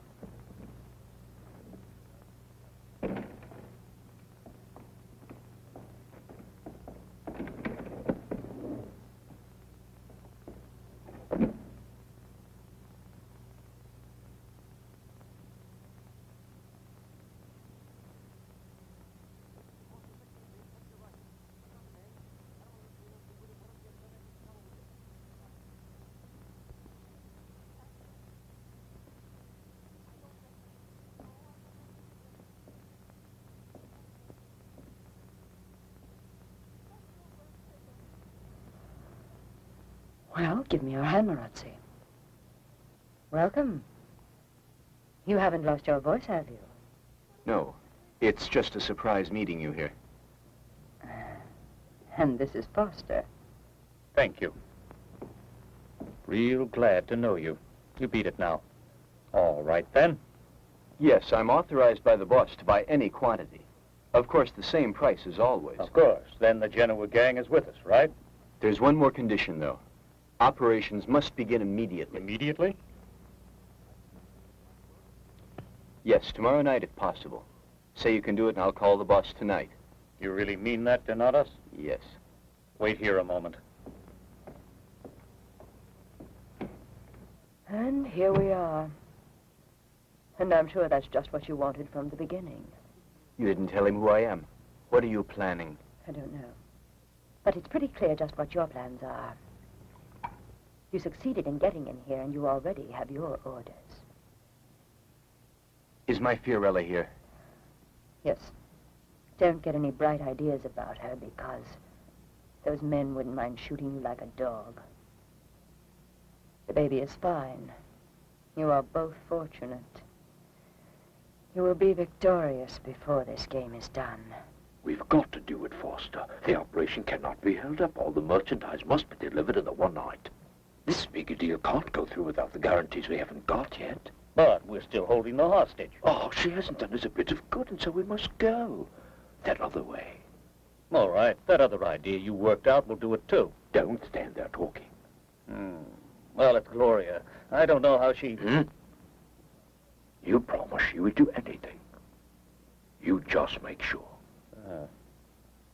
Well, give me your hand, Marazzi. Welcome. You haven't lost your voice, have you? No. It's just a surprise meeting you here. And this is Foster. Thank you. Real glad to know you. You beat it now. All right, then. Yes, I'm authorized by the boss to buy any quantity. Of course, the same price as always. Of course. Then the Genoa gang is with us, right? There's one more condition, though. Operations must begin immediately. Immediately? Yes, tomorrow night if possible. Say you can do it and I'll call the boss tonight. You really mean that, Donatus? Yes. Wait here a moment. And here we are. And I'm sure that's just what you wanted from the beginning. You didn't tell him who I am. What are you planning? I don't know. But it's pretty clear just what your plans are. You succeeded in getting in here, and you already have your orders. Is my Fiorella here? Yes. Don't get any bright ideas about her, because those men wouldn't mind shooting you like a dog. The baby is fine. You are both fortunate. You will be victorious before this game is done. We've got to do it, Foster. The operation cannot be held up. All the merchandise must be delivered in the one night. This big a deal can't go through without the guarantees we haven't got yet. But we're still holding the hostage. Oh, she hasn't done us a bit of good, and so we must go. That other way. All right, that other idea you worked out will do it too. Don't stand there talking. Well, it's Gloria. I don't know how she... You promised she would do anything. You just make sure.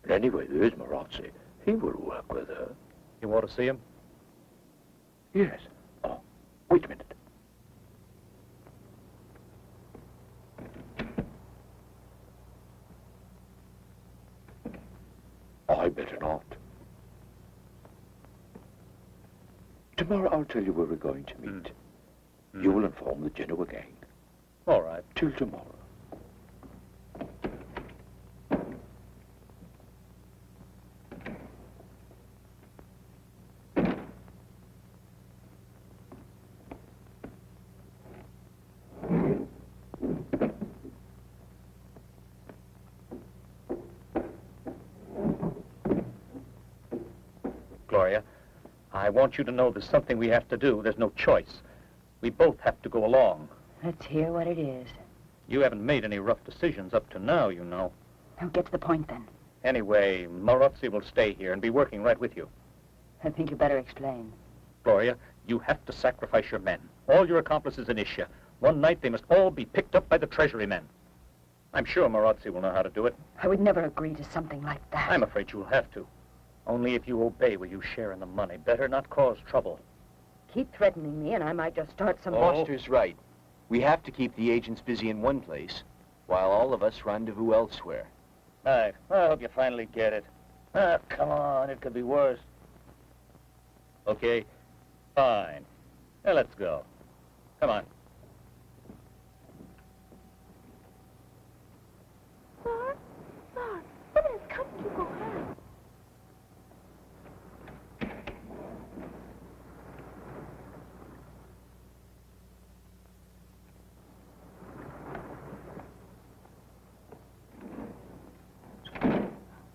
And anyway, there's Marazzi. He will work with her. You want to see him? Yes. Oh, wait a minute. I better not. Tomorrow I'll tell you where we're going to meet. You will inform the Genoa gang. All right. Till tomorrow. Gloria, I want you to know there's something we have to do. There's no choice. We both have to go along. Let's hear what it is. You haven't made any rough decisions up to now, you know. Now get to the point, then. Anyway, Marazzi will stay here and be working right with you. I think you better explain. Gloria, you have to sacrifice your men. All your accomplices in Ischia. One night they must all be picked up by the Treasury men. I'm sure Marazzi will know how to do it. I would never agree to something like that. I'm afraid you'll have to. Only if you obey will you share in the money. Better not cause trouble. Keep threatening me and I might just start some... Foster's right. We have to keep the agents busy in one place, while all of us rendezvous elsewhere. All right. I hope you finally get it. Ah, come on. It could be worse. Okay. Fine. Now let's go. Come on. Sir? Sir, what has come to go on?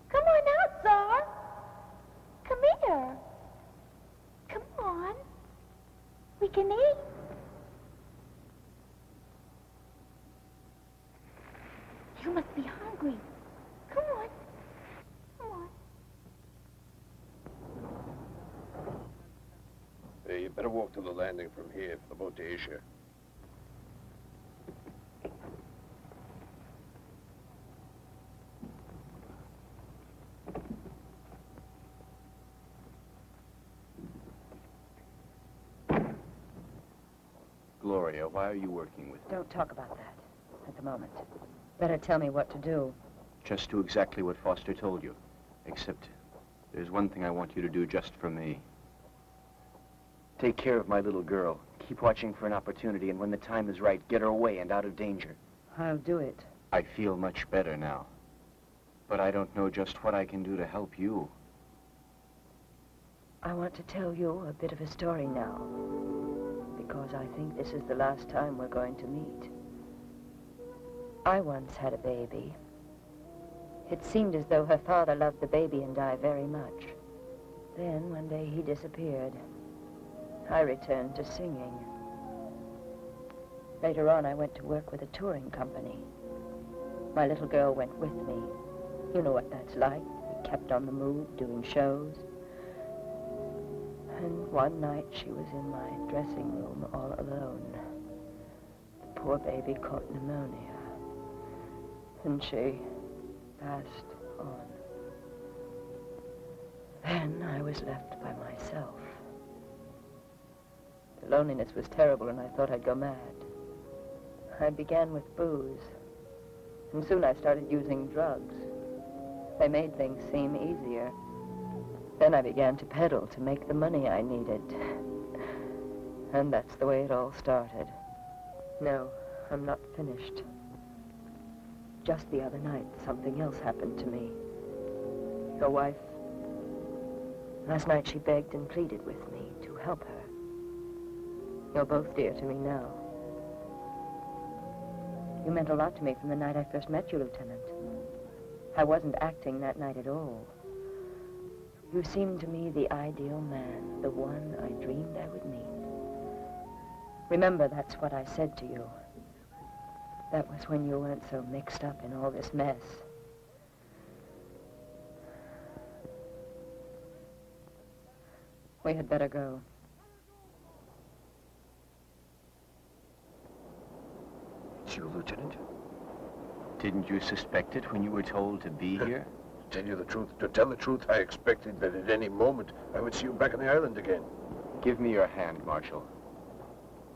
Come on out, Sir. Come here. Come on. We can eat. You must be hungry. Come on. Come on. Hey, you better walk to the landing from here for the boat to Asia. Gloria, why are you working with me? Don't talk about that at the moment. Better tell me what to do. Just do exactly what Foster told you. Except there's one thing I want you to do just for me. Take care of my little girl. Keep watching for an opportunity, and when the time is right, get her away and out of danger. I'll do it. I feel much better now. But I don't know just what I can do to help you. I want to tell you a bit of a story now, because I think this is the last time we're going to meet. I once had a baby. It seemed as though her father loved the baby and I very much. Then, one day, he disappeared. I returned to singing. Later on, I went to work with a touring company. My little girl went with me. You know what that's like. We kept on the move, doing shows. And one night, she was in my dressing room all alone. The poor baby caught pneumonia. And she passed on. Then I was left by myself. The loneliness was terrible, and I thought I'd go mad. I began with booze, and soon I started using drugs. They made things seem easier. Then I began to peddle to make the money I needed. And that's the way it all started. No, I'm not finished. Just the other night, something else happened to me. Your wife, last night she begged and pleaded with me to help her. You're both dear to me now. You meant a lot to me from the night I first met you, Lieutenant. I wasn't acting that night at all. You seemed to me the ideal man, the one I dreamed I would meet. Remember, that's what I said to you. That was when you weren't so mixed up in all this mess. We had better go. It's you, Lieutenant? Didn't you suspect it when you were told to be here? To tell the truth, I expected that at any moment I would see you back on the island again. Give me your hand, Marshal.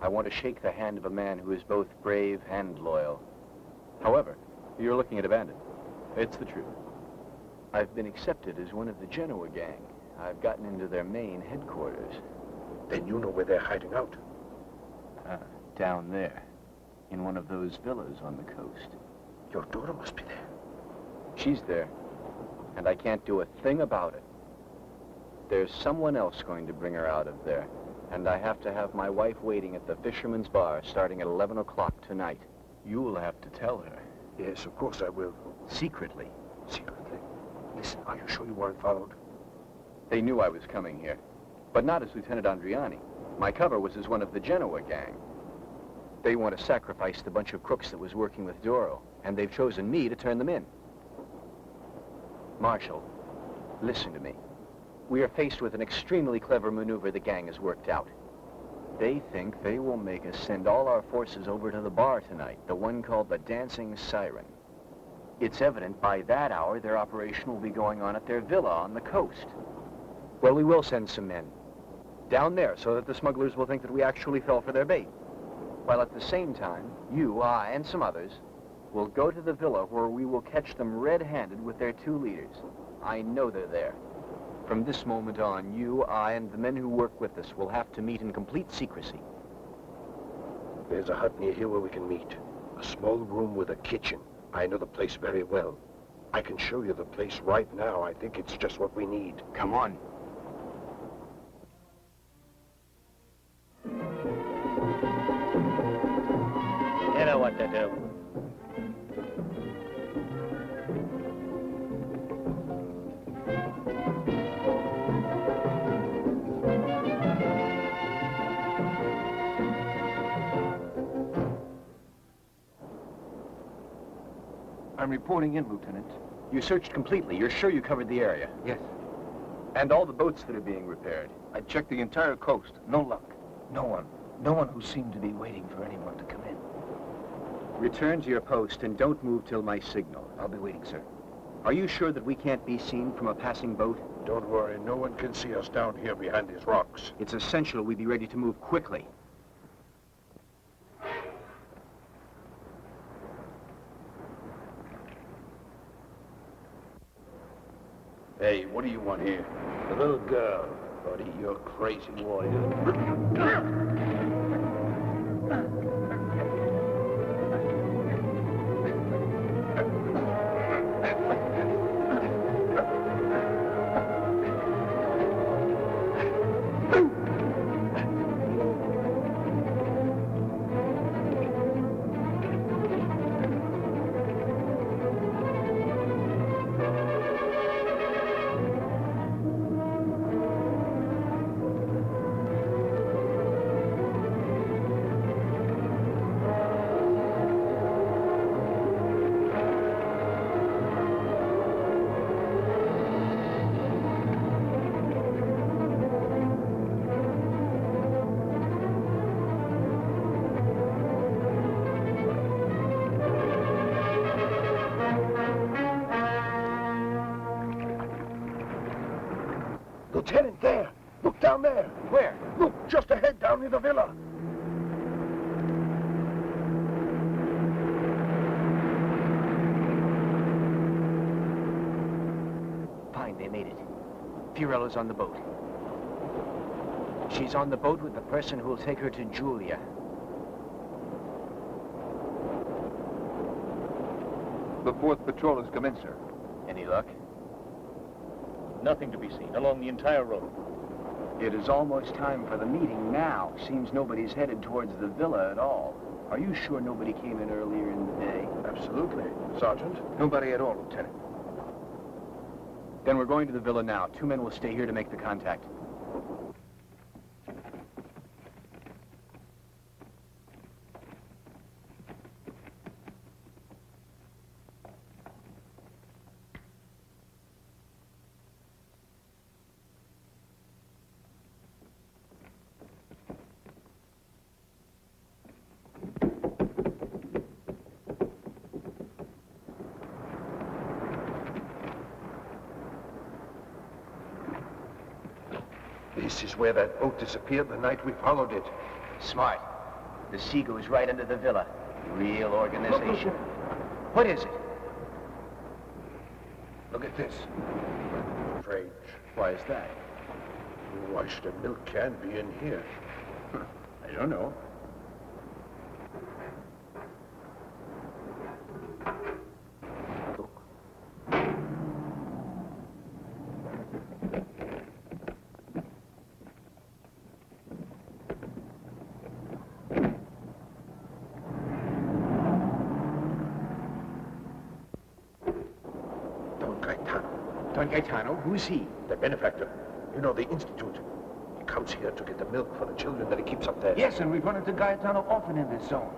I want to shake the hand of a man who is both brave and loyal. However, you're looking at a bandit. It's the truth. I've been accepted as one of the Genoa gang. I've gotten into their main headquarters. Then you know where they're hiding out. Down there, in one of those villas on the coast. Your daughter must be there. She's there, and I can't do a thing about it. There's someone else going to bring her out of there, and I have to have my wife waiting at the Fisherman's Bar starting at 11 o'clock tonight. You'll have to tell her. Yes, of course I will. Secretly. Secretly? Listen, are you sure you weren't followed? They knew I was coming here, but not as Lieutenant Andriani. My cover was as one of the Genoa gang. They want to sacrifice the bunch of crooks that was working with Doro, and they've chosen me to turn them in. Marshal, listen to me. We are faced with an extremely clever maneuver the gang has worked out. They think they will make us send all our forces over to the bar tonight, the one called the Dancing Siren. It's evident by that hour their operation will be going on at their villa on the coast. Well, we will send some men down there so that the smugglers will think that we actually fell for their bait. While at the same time, you, I, and some others will go to the villa where we will catch them red-handed with their two leaders. I know they're there. From this moment on, you, I, and the men who work with us will have to meet in complete secrecy. There's a hut near here where we can meet. A small room with a kitchen. I know the place very well. I can show you the place right now. I think it's just what we need. Come on. You know what to do. I'm reporting in, Lieutenant. You searched completely. You're sure you covered the area? Yes. And all the boats that are being repaired? I checked the entire coast. No luck. No one who seemed to be waiting for anyone to come in. Return to your post and don't move till my signal. I'll be waiting, sir. Are you sure that we can't be seen from a passing boat? Don't worry. No one can see us down here behind these rocks. It's essential we be ready to move quickly. Hey, what do you want here? The little girl. Buddy, you're crazy warrior. Lieutenant, there! Look down there! Where? Look, just ahead, down near the villa. Fine, they made it. Fiorello's on the boat. She's on the boat with the person who will take her to Julia. The 4th patrol has come in, sir. Any luck? Nothing to be seen along the entire road. It is almost time for the meeting now. Seems nobody's headed towards the villa at all. Are you sure nobody came in earlier in the day? Absolutely. Sergeant? Nobody at all, Lieutenant. Then we're going to the villa now. 2 men will stay here to make the contact. This is where that boat disappeared the night we followed it. Smart. The sea goes right under the villa. Real organization. What is it? Look at this. Strange. Why is that? Why should a milk can be in here? I don't know. Don Gaetano? Who's he? The benefactor. You know, the Institute. He comes here to get the milk for the children that he keeps up there. Yes, and we've run into Gaetano often in this zone.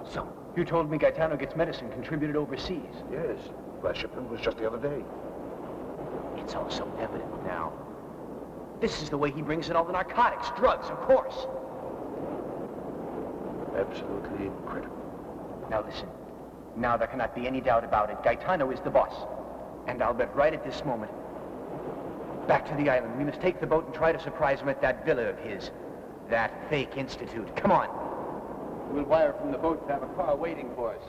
So, you told me Gaetano gets medicine contributed overseas. Yes. Last shipment was just the other day. It's all so evident now. This is the way he brings in all the narcotics, drugs, of course. Absolutely incredible. Now listen. Now there cannot be any doubt about it. Gaetano is the boss. And I'll bet right at this moment. Back to the island. We must take the boat and try to surprise him at that villa of his. That fake institute. Come on. We'll wire from the boat to have a car waiting for us.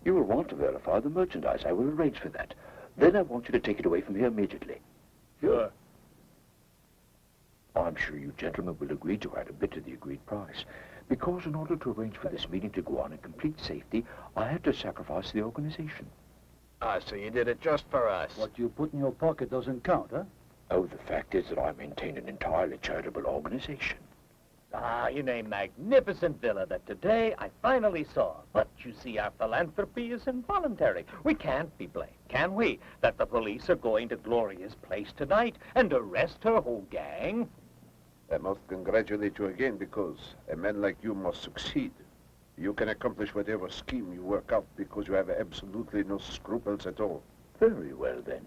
You will want to verify the merchandise. I will arrange for that. Then I want you to take it away from here immediately. Sure. I'm sure you gentlemen will agree to add a bit to the agreed price. Because in order to arrange for this meeting to go on in complete safety, I had to sacrifice the organization. Ah, so you did it just for us. What you put in your pocket doesn't count, huh? Oh, the fact is that I maintain an entirely charitable organization. Ah, in a magnificent villa that today I finally saw. But you see, our philanthropy is involuntary. We can't be blamed, can we, that the police are going to Gloria's place tonight and arrest her whole gang? I must congratulate you again, because a man like you must succeed. You can accomplish whatever scheme you work out because you have absolutely no scruples at all. Very well, then.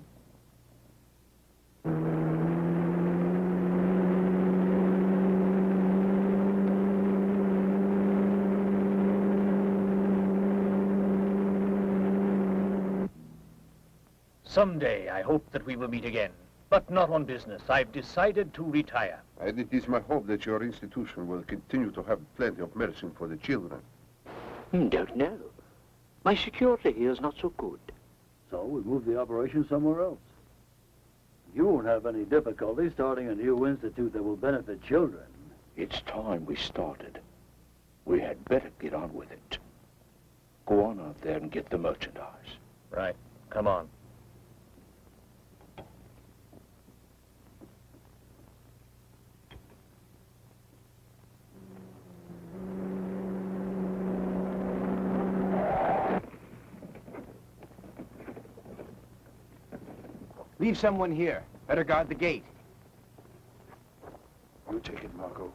Someday I hope that we will meet again. But not on business. I've decided to retire. And it is my hope that your institution will continue to have plenty of medicine for the children. Don't know. My security here is not so good. So we move the operation somewhere else. You won't have any difficulty starting a new institute that will benefit children. It's time we started. We had better get on with it. Go on out there and get the merchandise. Right. Come on. Leave someone here. Better guard the gate. You take it, Margot.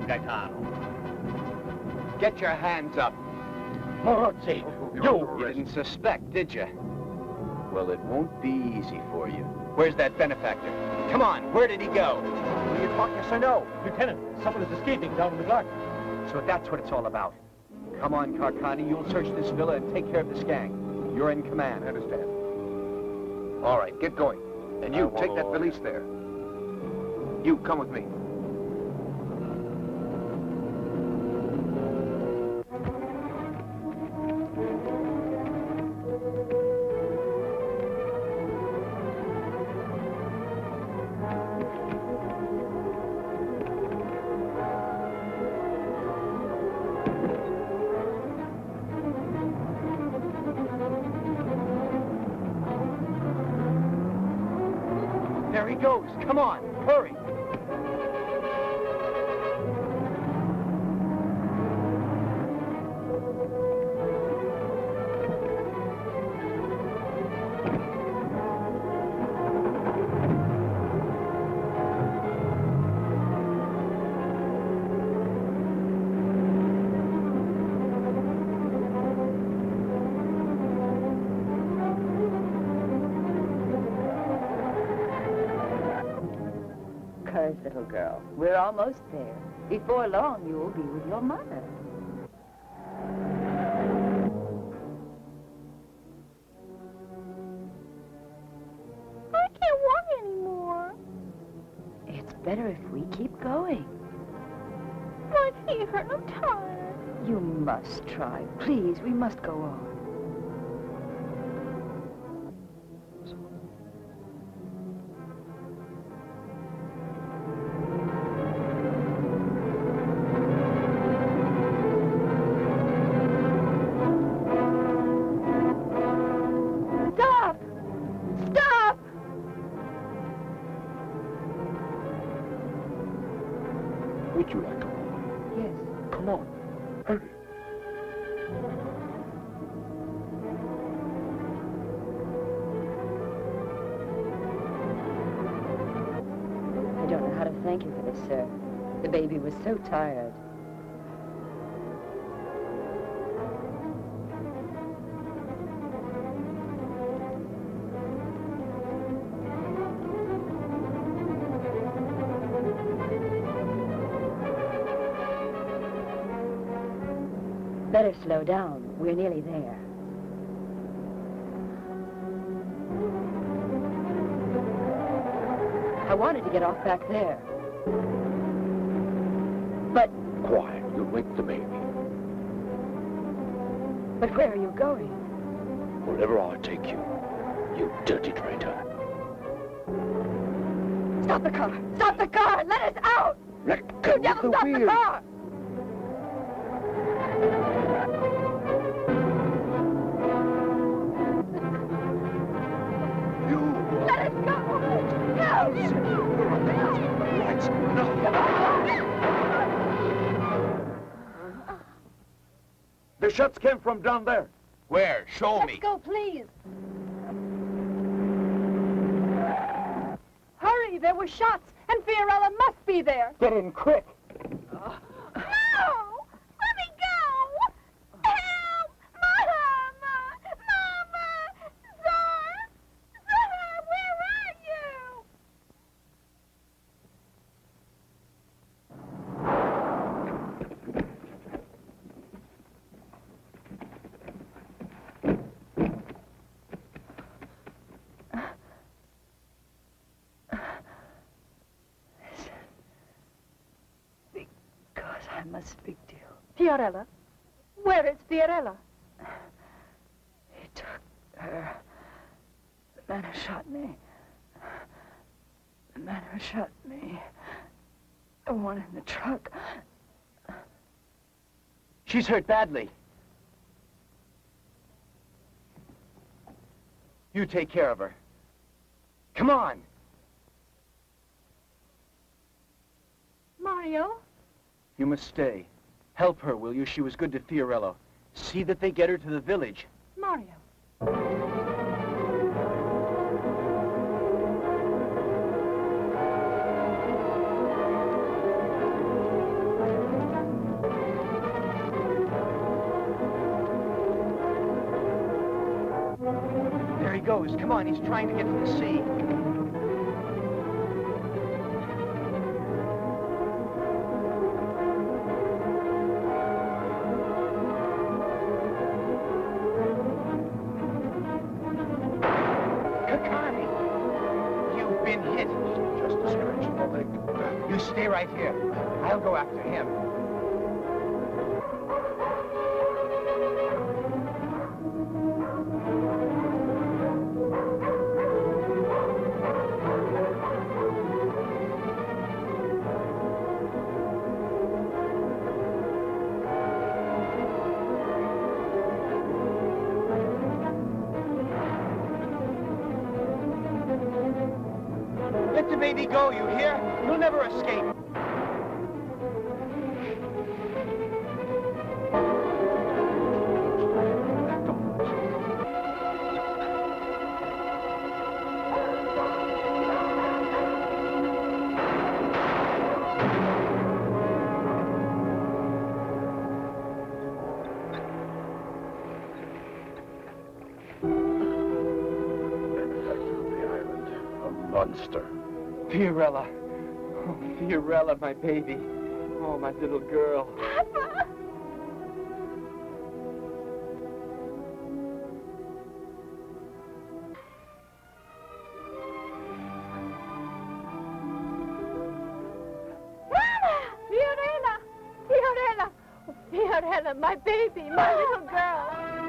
Don Gaetano. Get your hands up. Morozzi, You didn't suspect, did you? Well, it won't be easy for you. Where's that benefactor? Come on, where did he go? Will you talk yes or no? Lieutenant, someone is escaping down in the garden. So that's what it's all about. Come on, Carcani, you'll search this villa and take care of this gang. You're in command. I understand. All right, get going. And you, take that valise there. You, come with me. There he goes. Come on, hurry. Courage, little girl. We're almost there. Before long, you'll be with your mother. I can't walk anymore. It's better if we keep going. My feet hurt. I'm tired. You must try. Please, we must go on. Stop! Stop! Would you like a moment? Yes. Come on, hurry. I don't know how to thank you for this, sir. The baby was so tired. Better slow down. We're nearly there. I wanted to get off back there. But Quiet, you'll wake the baby. where are you going? Wherever I take you, you dirty traitor. Stop the car! Stop the car! Let us out! Let go You of devil, the stop the wheel. car! Let us go! Help! Lights, no. The shots came from down there. Where? Show me. Let's go, please. Hurry, there were shots, and Fiorella must be there. Get in quick. No! Let me go! Help! Mama! Mama! Czar! Czar, where are you? Because I must speak to you. Fiorella? Where is Fiorella? He took her. The man who shot me. The man who shot me. The one in the truck. She's hurt badly. You take care of her. Come on. Mario? You must stay. Help her, will you? She was good to Fiorello. See that they get her to the village. Mario. goes. Come on, he's trying to get to the sea. Kakani! You've been hit. Just a scratch on my leg. You stay right here. I'll go after him. Let the baby go, you hear? You'll never escape. Monster. Fiorella. Oh, Fiorella, my baby. Oh, my little girl. Papa! Fiorella! Fiorella! Oh, Fiorella, my baby, my little girl.